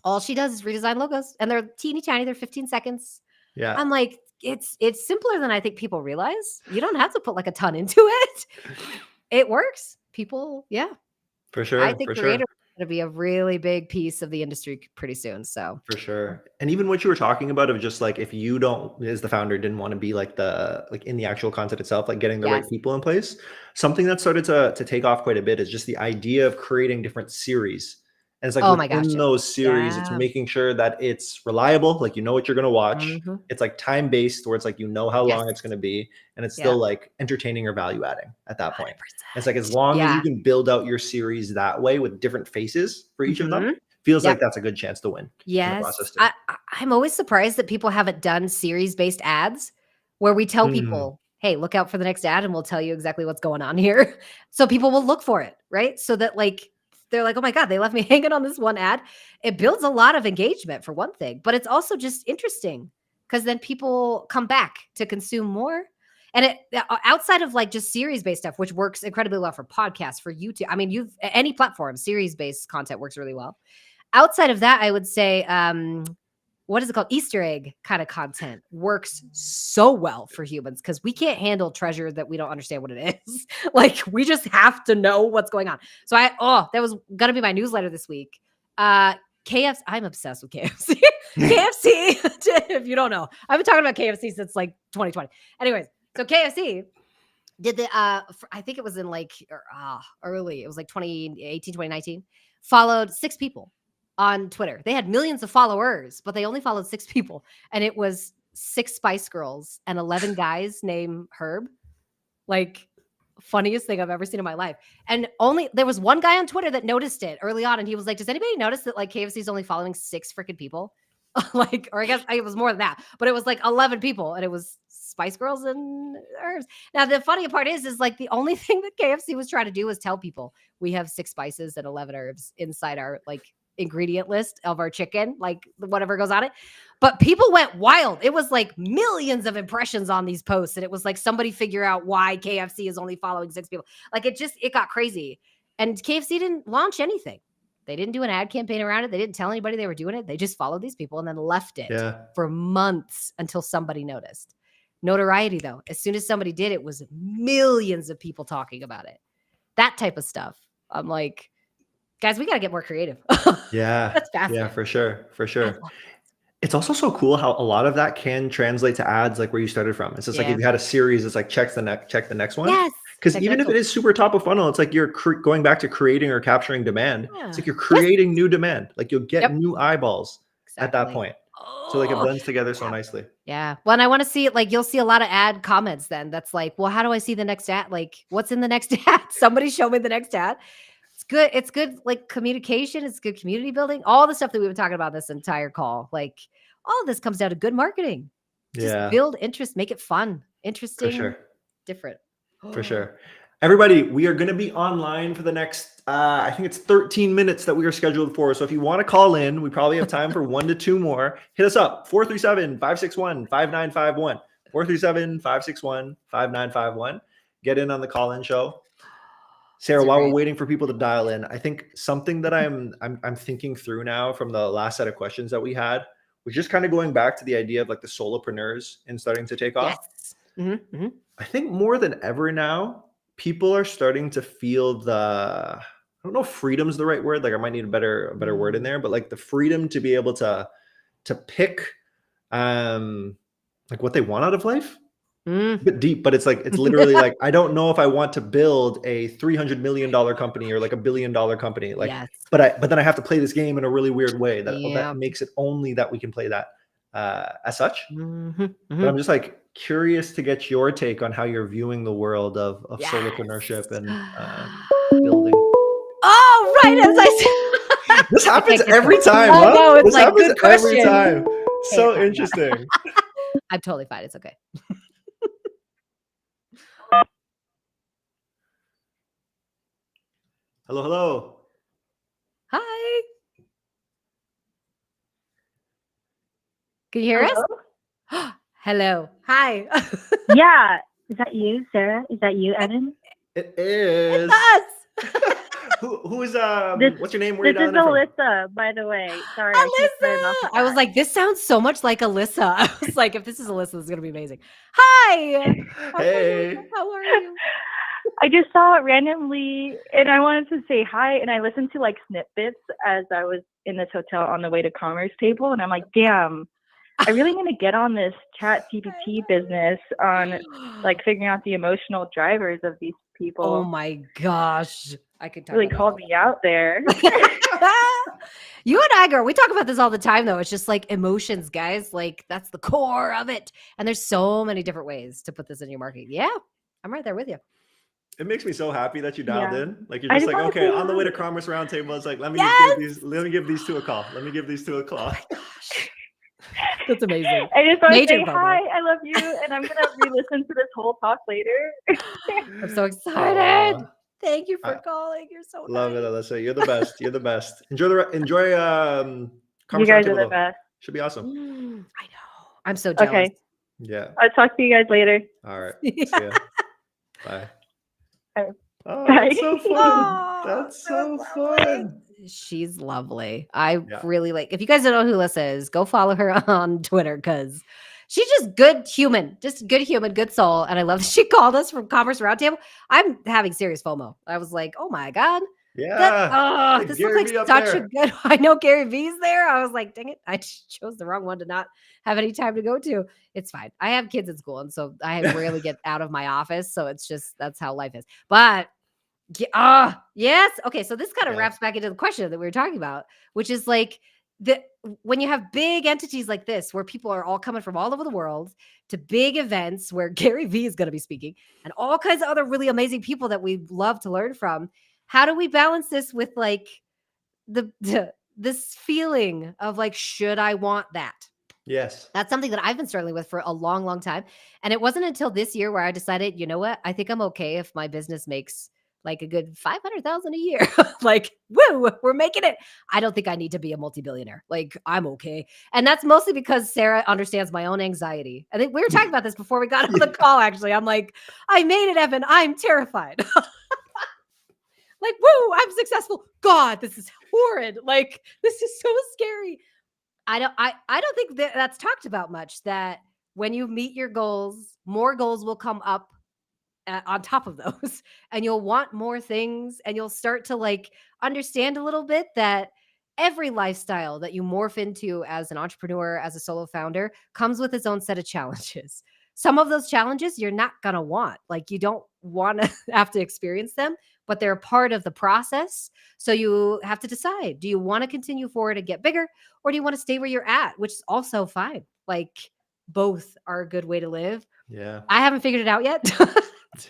All she does is redesign logos, and they're teeny tiny. They're 15 seconds. Yeah. I'm like, it's simpler than I think people realize. You don't have to put like a ton into it. It works. People, yeah. For I sure. think For creators sure. are going to be a really big piece of the industry pretty soon. So For sure. And even what you were talking about of just like, if you don't, as the founder, didn't want to be like in the actual content itself, like getting the right yes. people in place, something that started to take off quite a bit is just the idea of creating different series. And it's like Oh my gosh. within those series, it's Yeah. making sure that it's reliable, like you know what you're going to watch. Mhm. It's like time based, where it's like you know how long Yes. it's going to be, and it's Yep. still like entertaining or value adding at that point. 100%. It's like as long as Yeah. you can build out your series that way with different faces for each of them, Mhm. feels Yep. like that's a good chance to win in the Yes. process too. I'm always surprised that people haven't done series-based ads where we tell Mm. people, hey, look out for the next ad and we'll tell you exactly what's going on here. So people will look for it, right? So that like they're like, oh my God, they left me hanging on this one ad. It builds a lot of engagement for one thing, but it's also just interesting because then people come back to consume more. And it outside of like just series-based stuff, which works incredibly well for podcasts, for YouTube. I mean, any platform, series-based content works really well. Outside of that, I would say, what is it called? Easter egg kind of content works so well for humans because we can't handle treasure that we don't understand what it is. Like we just have to know what's going on. So that was gonna be my newsletter this week. KFC, I'm obsessed with KFC. KFC, if you don't know, I've been talking about KFC since like 2020. Anyways, so KFC did I think it was in like early, it was like 2018, 2019, followed 6 people on Twitter. They had millions of followers, but they only followed 6 people. And it was 6 Spice Girls and 11 guys named Herb. Like, funniest thing I've ever seen in my life. And there was one guy on Twitter that noticed it early on. And he was like, does anybody notice that like KFC is only following 6 freaking people? Like, or I guess it was more than that, but it was like 11 people and it was Spice Girls and Herbs. Now, the funny part is like the only thing that KFC was trying to do was tell people we have 6 spices and 11 herbs inside our like ingredient list of our chicken, like whatever goes on it. But people went wild. It was like millions of impressions on these posts. And it was like somebody figure out why KFC is only following 6 people. Like it got crazy. And KFC didn't launch anything. They didn't do an ad campaign around it. They didn't tell anybody they were doing it. They just followed these people and then left it for months until somebody noticed. Notoriety, though, as soon as somebody did, it was millions of people talking about it. That type of stuff. I'm like, guys, we got to get more creative. Yeah. That's fascinating. Yeah, for sure. For sure. It's also so cool how a lot of that can translate to ads, like where you started from. It's just like if you had a series, it's like check the next one. Yes. Because even if it is super top of funnel, it's like you're going back to creating or capturing demand. Yeah. It's like you're creating new demand. Like you'll get Yep. new eyeballs at that Exactly. point. So like it blends together so nicely. Yeah. Well, and I want to see it. Like you'll see a lot of ad comments then. That's like, well, how do I see the next ad? Like, what's in the next ad? Somebody show me the next ad. It's good. It's good. Like communication. It's good community building. All the stuff that we've been talking about this entire call. Like all of this comes down to good marketing. Just build interest, make it fun, interesting, For sure. different. For sure. Everybody, we are going to be online for the next, I think it's 13 minutes that we are scheduled for. So if you want to call in, we probably have time for 1 to 2 more. Hit us up, 437-561-5951. 437-561-5951. Get in on the call-in show. Sarah, while we're waiting for people to dial in, I think something that I'm thinking through now from the last set of questions that we had was just kind of going back to the idea of like the solopreneurs and starting to take off. Yes. Mm-hmm, mm-hmm. I think more than ever now, people are starting to feel I don't know if freedom's the right word. Like I might need a better word in there, but like the freedom to be able to pick like what they want out of life. A bit deep, but it's literally like, I don't know if I want to build a $300 million company or like $1 billion company. Like, but then I have to play this game in a really weird way that makes it only that we can play that as such. But I'm just like curious to get your take on how you're viewing the world of solopreneurship and building. Oh, right. As I said, this happens every time. I know, it's this like happens good question. every time. So interesting. I'm totally fine. It's okay. Hello, hello. Hi. Can you hear us? Hello. Hi. Yeah. Is that you, Sarah? Is that you, Evan? It is. Us. Who's This- what's your name? Where This you is dialing in from? Alyssa, by the way. Sorry, I keep putting off Alyssa. the I was fact. like, this sounds so much like Alyssa. I was like, if this is Alyssa, this is gonna be amazing. Hi. Hey. How are you? I just saw it randomly, and I wanted to say hi. And I listened to like snippets as I was in this hotel on the way to Commerce Table, and I'm like, damn, I really need to get on this Chat GPT business on like figuring out the emotional drivers of these people. Oh my gosh. I could talk really about called that. me out there. You and I, girl, we talk about this all the time, though. It's just like emotions, guys. Like that's the core of it. And there's so many different ways to put this in your marketing. Yeah, I'm right there with you. It makes me so happy that you dialed Yeah. in. Like you're I just just like, wanna okay, say on the way to hi. Commerce Roundtable. It's like, let me give these two a call. Let me give these two a call. Gosh. That's amazing. I just want to Major say FOMO. hi. I love you, and I'm gonna re-listen to this whole talk later. I'm so excited. Aw. Thank you for I calling. You're so Love nice. it, Alyssa. You're the best. You're the best. Enjoy You Commerce guys are Roundtable, the though. best. Should be awesome. I know. I'm so jealous. Okay, Yeah. I'll talk to you guys later. All right. Yeah. See ya. Bye. Bye. Oh, Bye. that's so fun. Oh, That's that so was lovely. fun. She's lovely. I Yeah. really like. If you guys don't know who Alyssa is, go follow her on Twitter because she's just good human, good soul. And I love that she called us from Commerce Roundtable. I'm having serious FOMO. I was like, oh my god, Yeah. this Gary looks V like up such a there. good. I know Gary V's there. I was like, dang it, I chose the wrong one to not have any time to go to. It's fine. I have kids in school, and so I rarely get out of my office. So it's just that's how life is. But yes. Okay, so this kind of Yeah. wraps back into the question that we were talking about, which is like when you have big entities like this, where people are all coming from all over the world to big events where Gary V is going to be speaking and all kinds of other really amazing people that we love to learn from. How do we balance this with like this feeling of like, should I want that? Yes. That's something that I've been struggling with for a long, long time. And it wasn't until this year where I decided, you know what? I think I'm okay if my business makes like a good 500,000 a year. Like, woo, we're making it. I don't think I need to be a multi-billionaire. Like, I'm okay. And that's mostly because Sarah understands my own anxiety. I think we were talking about this before we got on the call, actually. I'm like, I made it, Evan. I'm terrified. Like, woo, I'm successful. God, this is horrid. Like, this is so scary. I don't think that that's talked about much, that when you meet your goals, more goals will come up on top of those, and you'll want more things, and you'll start to like understand a little bit that every lifestyle that you morph into as an entrepreneur, as a solo founder, comes with its own set of challenges. Some of those challenges you're not going to want. Like, you don't want to have to experience them, but they're part of the process. So you have to decide, do you want to continue forward and get bigger, or do you want to stay where you're at, which is also fine. Like, both are a good way to live. Yeah. I haven't figured it out yet.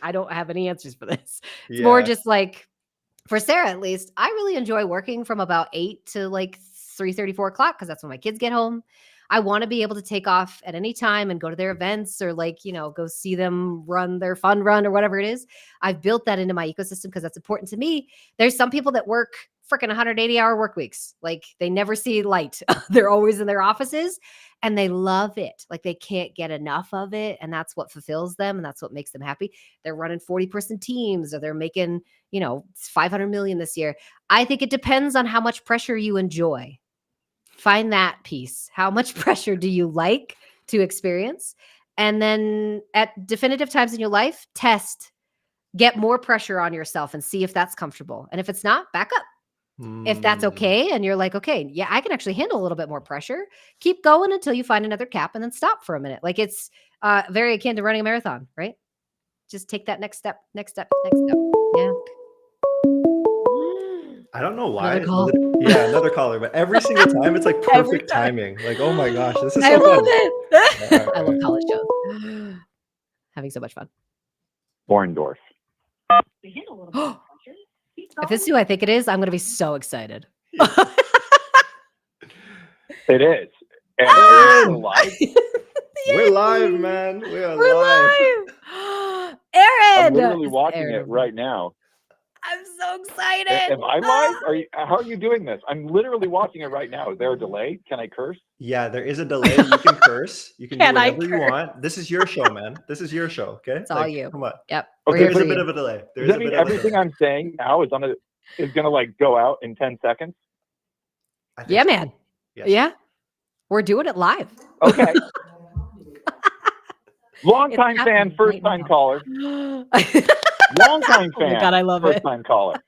I don't have any answers for this. It's more just like, for Sarah, at least, I really enjoy working from about 8 to like 3:30, 4 o'clock, because that's when my kids get home. I want to be able to take off at any time and go to their events, or like, go see them run their fun run or whatever it is. I've built that into my ecosystem because that's important to me. There's some people that work freaking 180-hour work weeks. Like, they never see light. They're always in their offices and they love it. Like, they can't get enough of it. And that's what fulfills them. And that's what makes them happy. They're running 40-person teams, or they're making, 500 million this year. I think it depends on how much pressure you enjoy. Find that piece. How much pressure do you like to experience? And then at definitive times in your life, get more pressure on yourself and see if that's comfortable. And if it's not, back up. If that's okay, and you're like, okay, yeah, I can actually handle a little bit more pressure, keep going until you find another cap and then stop for a minute. Like, it's very akin to running a marathon, right? Just take that next step. Yeah. I don't know why. Another call. Yeah, another caller. But every single time, it's like Every perfect time. timing. Like, oh my gosh, this is I so love fun. it. I love college shows. Having so much fun. Borndorf. If this is who I think it is, I'm going to be so excited. It is. And Aaron! we're live. We're live, man. We are We're live. live. Aaron! I'm literally This is watching Aaron it over right now. I'm so excited. Am I live? How are you doing this? I'm literally watching it right now. Is there a delay? Can I curse? Yeah, there is a delay. You can curse. You can do Can I whatever you curse? want. This is your show, man. This is your show. Okay, It's all you. Come on. Yep. Okay, We're here There's for a bit you. of a delay. Does that mean everything I'm saying now is gonna like go out in 10 seconds? Yeah, man. Yes. Yeah. We're doing it live. Okay. Long It's time fan, happening first right time now. caller. Long time Oh my fan, God, I love first it. time caller.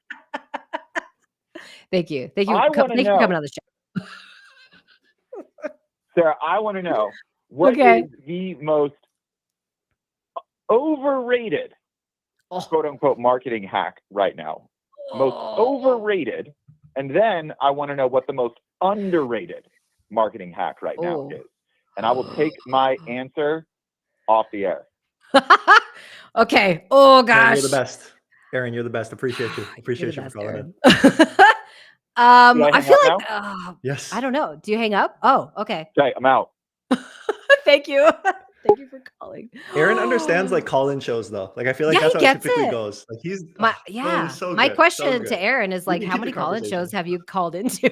Thank you. Thank you. I wanna Thank you for know. coming on the show. Sarah, I want to know what Okay. is the most overrated Oh. quote unquote marketing hack right now? Most overrated, and then I want to know what the most underrated marketing hack right now Oh. is. And I will take my answer off the air. Okay. Oh Aaron, gosh. you're the best. Aaron, you're the best. Appreciate you. Appreciate you for calling in. I I feel hang like up Yes. I don't know. Do you hang up? Oh, okay. Okay, I'm out. Thank you. Thank you for calling. Aaron understands like call-in shows though. Like I feel like Yeah, that's he how it gets typically it. goes. Like he's Yeah. so My good, so question good. to Aaron is We like, can how keep many the call-in conversation. shows have you called into?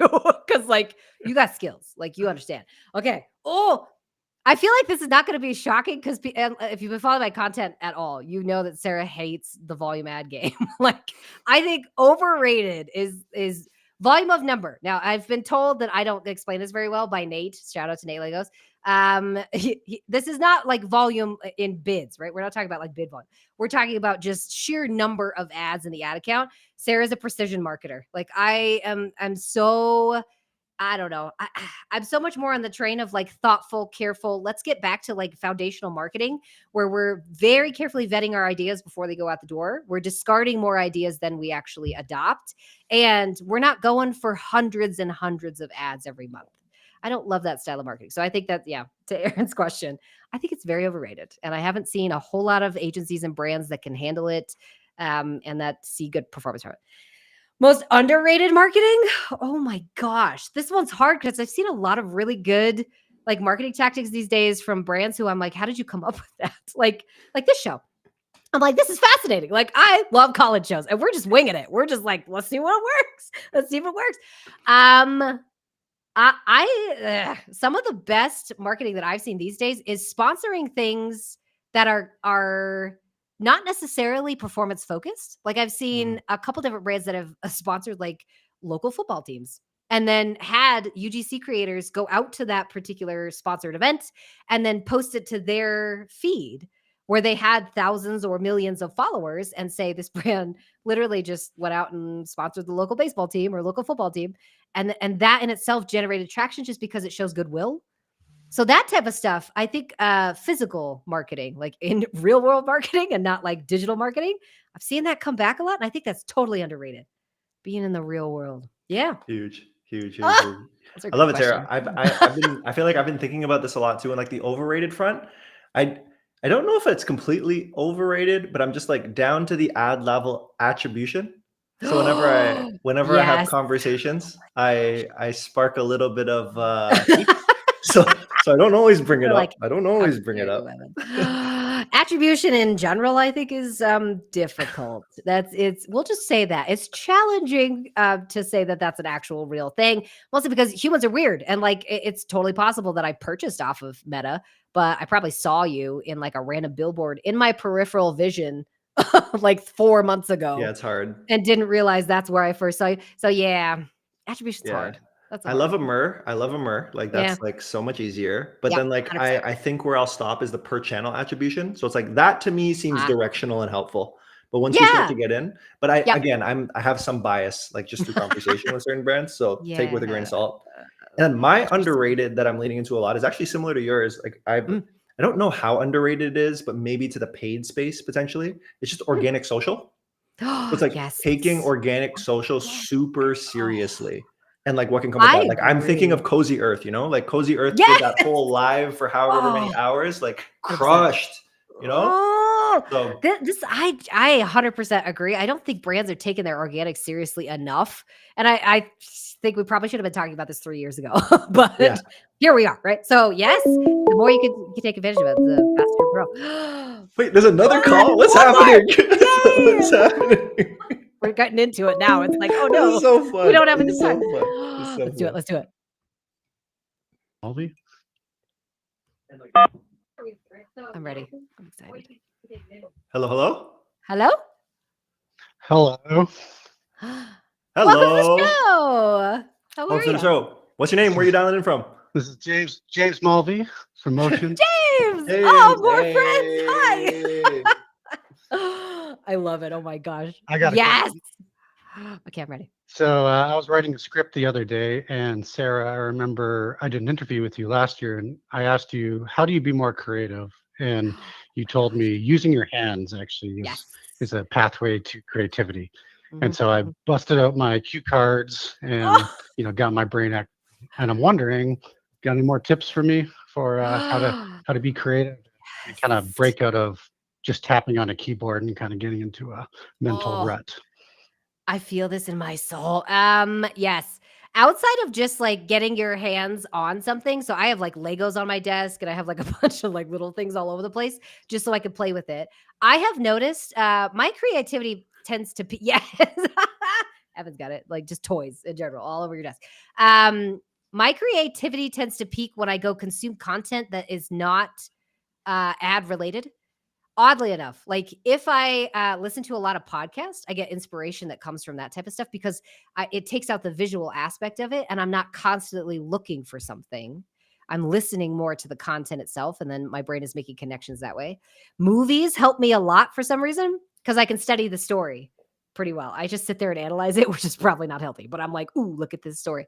Because like you got skills, like you understand. Okay. Oh, I feel like this is not going to be shocking because if you've been following my content at all, you know that Sarah hates the volume ad game. Like I think overrated is volume of number. Now I've been told that I don't explain this very well by Nate. Shout out to Nate Legos. This is not like volume in bids, right? We're not talking about like bid volume. We're talking about just sheer number of ads in the ad account. Sarah's a precision marketer. Like I'm so, I don't know. I'm so much more on the train of like thoughtful, careful. Let's get back to like foundational marketing where we're very carefully vetting our ideas before they go out the door. We're discarding more ideas than we actually adopt. And we're not going for hundreds and hundreds of ads every month. I don't love that style of marketing. So I think that, yeah, to Aaron's question, I think it's very overrated. And I haven't seen a whole lot of agencies and brands that can handle it and that see good performance from it. Most underrated marketing? Oh my gosh. This one's hard because I've seen a lot of really good like marketing tactics these days from brands who I'm like, how did you come up with that? Like this show. I'm like, this is fascinating. Like, I love college shows and we're just winging it. We're just like, let's see what works. Let's see if it works. Some of the best marketing that I've seen these days is sponsoring things that are not necessarily performance focused. Like I've seen a couple different brands that have sponsored like local football teams and then had UGC creators go out to that particular sponsored event and then post it to their feed where they had thousands or millions of followers and say this brand literally just went out and sponsored the local baseball team or local football team. And that in itself generated traction just because it shows goodwill. So that type of stuff, I think physical marketing, like in real world marketing and not like digital marketing, I've seen that come back a lot. And I think that's totally underrated. Being in the real world. Yeah. Huge. That's a I love it, good Sarah. I feel like I've been thinking about this a lot too. And like the overrated front, I don't know if it's completely overrated, but I'm just like down to the ad level attribution. So whenever I have Yes. conversations, I spark a little bit of heat. So I don't always bring it up. I don't always bring it up. Attribution in general, I think, is difficult. We'll just say that it's challenging to say that that's an actual real thing. Mostly because humans are weird, and like it's totally possible that I purchased off of Meta, but I probably saw you in like a random billboard in my peripheral vision like 4 months ago. Yeah, it's hard. And didn't realize that's where I first saw you. So yeah, attribution's hard. I love a MRR. Like that's like so much easier. But then like 100%. I think where I'll stop is the per channel attribution. So it's like that to me seems directional and helpful. But once you start to get in, but I have some bias, like just through conversation with certain brands. So take with a grain of salt. And my underrated that I'm leaning into a lot is actually similar to yours. Like I don't know how underrated it is, but maybe to the paid space potentially. It's just organic social. So it's like taking organic social super seriously. And like what can come with that? Like I'm thinking of Cozy Earth, like Cozy Earth did that whole live for however many hours, like crushed, So this I 100% agree. I don't think brands are taking their organic seriously enough. And I think we probably should have been talking about this 3 years ago, but here we are, right? So yes, the more you can take advantage of it, the faster you grow. Wait, there's another call? What's happening? What's happening? we're getting into it now. It's like, oh This no, is so fun. we don't have This enough is so time. fun. This is so Let's do it. fun. Let's do it. Albie? I'm ready. I'm excited. Hello, hello, Hello? Hello. Welcome to the hello. show. How are Welcome to you? the show. What's your name? Where are you dialing in from? This is James Mulvey from Motion. James! Oh, more friends. Hi. I love it. Oh my gosh. I got a Yes. question. Okay, I'm ready. So I was writing a script the other day, and Sarah, I remember I did an interview with you last year, and I asked you, how do you be more creative? And you told me using your hands actually Yes. is a pathway to creativity. And Mhm. so I busted out my cue cards and got my brain act. And I'm wondering, got any more tips for me for how to be creative and kind of break out of just tapping on a keyboard and kind of getting into a mental Oh. rut? I feel this in my soul. Yes. Outside of just like getting your hands on something, so I have like Legos on my desk and I have like a bunch of like little things all over the place just so I can play with it. I have noticed my creativity tends to be yes. Evan's got it, like just toys in general, all over your desk. My creativity tends to peak when I go consume content that is not ad related. Oddly enough, like if I listen to a lot of podcasts, I get inspiration that comes from that type of stuff because it takes out the visual aspect of it, and I'm not constantly looking for something. I'm listening more to the content itself, and then my brain is making connections that way. Movies help me a lot for some reason because I can study the story pretty well. I just sit there and analyze it, which is probably not healthy, but I'm like, ooh, look at this story.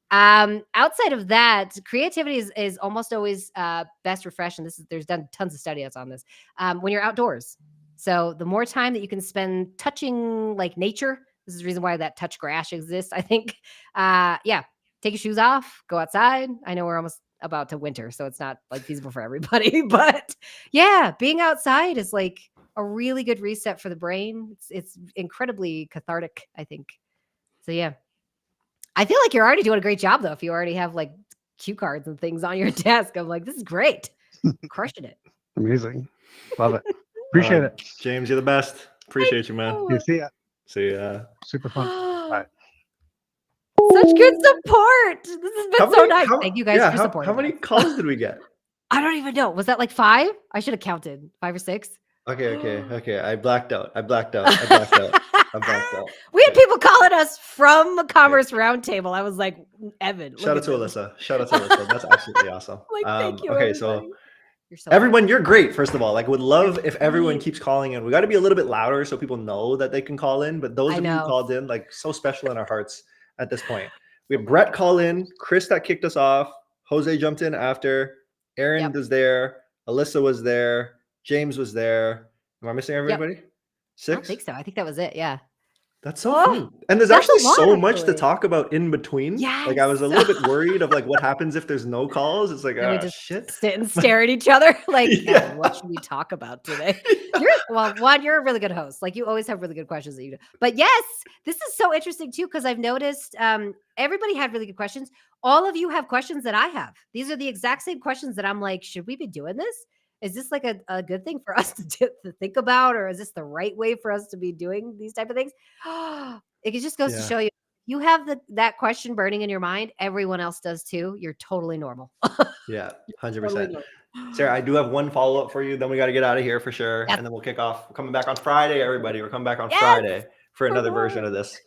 Outside of that, creativity is almost always best refreshed, and there's done tons of studies on this when you're outdoors. So the more time that you can spend touching like nature, this is the reason why that touch grass exists. I think, yeah, take your shoes off, go outside. I know we're almost about to winter, so it's not like feasible for everybody, but yeah, being outside is like a really good reset for the brain. It's incredibly cathartic, I think. So yeah. I feel like you're already doing a great job though. If you already have like cue cards and things on your desk, I'm like, this is great. Crushing it. Amazing. Love it. Appreciate it. James, you're the best. Appreciate you, man. You see it. See ya. Super fun. Bye. Such good support. This has been so nice. Thank you guys for how supporting. many us. calls did we get? I don't even know. Was that like 5? I should have counted 5 or 6. Okay. I blacked out. I blacked out. We had people calling us from Commerce Roundtable. I was like, Evan. Shout out to Alyssa. That's absolutely awesome. Like, thank you. Okay, everybody. so You're so everyone, you're great. First of all, like, would love if everyone great. keeps calling in. We got to be a little bit louder so people know that they can call in. But those I of you who know. called in, like, so special in our hearts at this point. We have Brett call in, Chris that kicked us off, Jose jumped in after, Aaron was there, Alyssa was there, James was there. Am I missing everybody? 6? I don't think so. I think that was it. Yeah. That's so fun. And there's that's a actually lot, so much to actually. talk about in between. Like, I was a Yes. little bit worried of like what happens if there's no calls. It's like, And we ah, just shit. sit and stare at each other like, Yeah. what should we talk about today? You're a really good host. Like, you always have really good questions that you do. But yes, this is so interesting too, because I've noticed everybody had really good questions. All of you have questions that I have. These are the exact same questions that I'm like, should we be doing this? Is this like a good thing for us to think about, or is this the right way for us to be doing these type of things? It just goes to show you, you have that question burning in your mind. Everyone else does too. You're totally normal. Yeah, 100%. Totally normal. Sarah, I do have one follow-up for you. Then we got to get out of here for sure. Yes. And then we'll kick off. We're coming back on Friday, everybody. We're coming back on Yes. Friday for another version of this.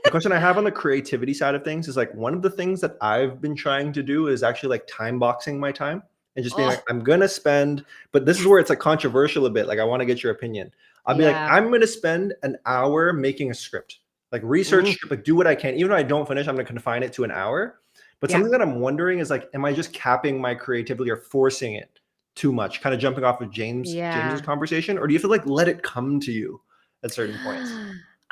The question I have on the creativity side of things is like, one of the things that I've been trying to do is actually like time boxing my time and just being like, I'm going to spend, but this is where it's like controversial a bit. Like, I want to get your opinion. I'll be like, I'm going to spend an hour making a script, like research, like do what I can. Even though I don't finish, I'm going to confine it to an hour. But something that I'm wondering is like, am I just capping my creativity or forcing it too much? Kind of jumping off of James's conversation, or do you feel like let it come to you at certain points?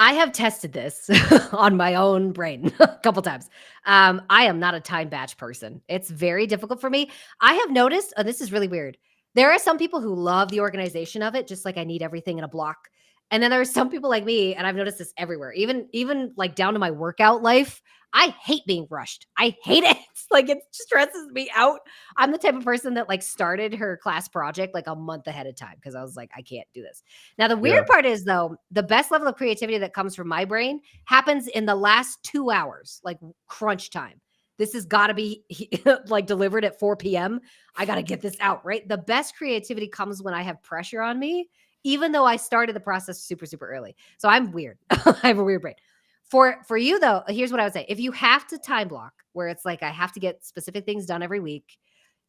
I have tested this on my own brain a couple times. I am not a time batch person. It's very difficult for me. I have noticed, this is really weird. There are some people who love the organization of it, just like I need everything in a block. And then there are some people like me, and I've noticed this everywhere, even like down to my workout life. I hate being rushed. I hate it. Like it stresses me out. I'm the type of person that like started her class project like a month ahead of time because I was like, I can't do this. Now, the weird part is though, the best level of creativity that comes from my brain happens in the last 2 hours, like crunch time. This has got to be like delivered at 4 p.m. I got to get this out, right? The best creativity comes when I have pressure on me, even though I started the process super, super early. So I'm weird. I have a weird brain. For you though, here's what I would say. If you have to time block where it's like, I have to get specific things done every week,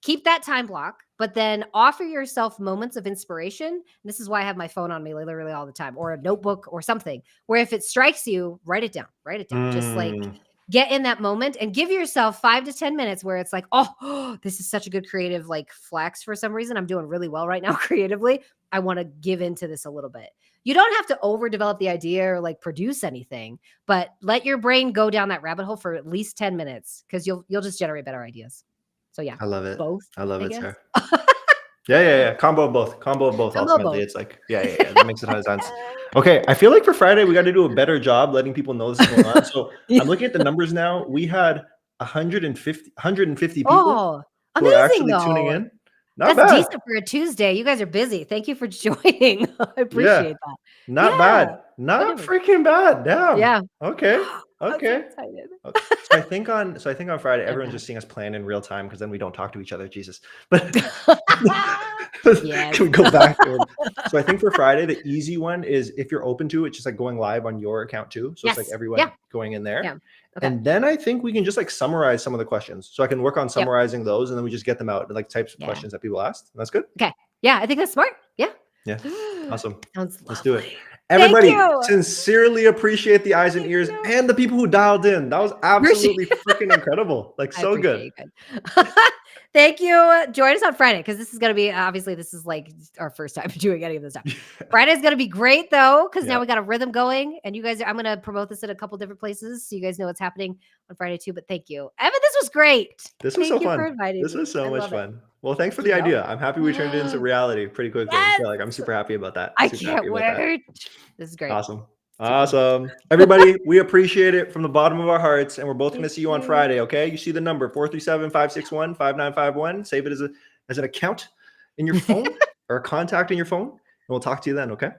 keep that time block, but then offer yourself moments of inspiration. And this is why I have my phone on me literally all the time, or a notebook or something, where if it strikes you, write it down, Just like get in that moment and give yourself 5 to 10 minutes where it's like, oh, this is such a good creative like flex for some reason. I'm doing really well right now creatively. I want to give into this a little bit. You don't have to overdevelop the idea or like produce anything, but let your brain go down that rabbit hole for at least 10 minutes because you'll just generate better ideas. So yeah, I love it. both. I love it, guess. Sarah. Yeah. Combo of both. Ultimately, it's like, yeah. That makes a ton of sense. Okay, I feel like for Friday we got to do a better job letting people know this is going on. So I'm looking at the numbers now. We had 150 people Oh, who are amazing actually though. tuning in. Not That's bad. decent for a Tuesday. You guys are busy. Thank you for joining. I appreciate that. Not Yeah, bad. Not whatever. freaking bad. Damn. Yeah. Okay. I'm so Okay. excited. Okay. So I think on Friday, everyone's Okay. just seeing us plan in real time because then we don't talk to each other. Jesus. But Yes. can we go back? So I think for Friday, the easy one is if you're open to it, just like going live on your account too. So it's like Yes. everyone Yeah. going in there. Yeah. Okay. And then I think we can just like summarize some of the questions. So I can work on summarizing those and then we just get them out, like types of questions that people asked. That's good. Okay. Yeah, I think that's smart. Yeah. Yeah. Awesome. Sounds Let's do it. lovely. Everybody, you. sincerely appreciate the eyes and ears and the people who dialed in. That was absolutely freaking incredible. Like so good. Thank you. Join us on Friday because this is going to be obviously this is like our first time doing any of this stuff. Friday's going to be great though because now we got a rhythm going and you guys. I'm going to promote this at a couple different places so you guys know what's happening on Friday too. But thank you, Evan. This was great. This was so fun. For inviting this was so me. much fun. Well, thanks for the idea. I'm happy we turned it into reality pretty quickly. Yes! So, like I'm super happy about that. I Super can't happy about that. wait. This is great. Awesome. Everybody, we appreciate it from the bottom of our hearts. And we're both going to see you on Friday. Okay. You see the number 437-561-5951. Save it as an account in your phone or a contact in your phone. And we'll talk to you then. Okay.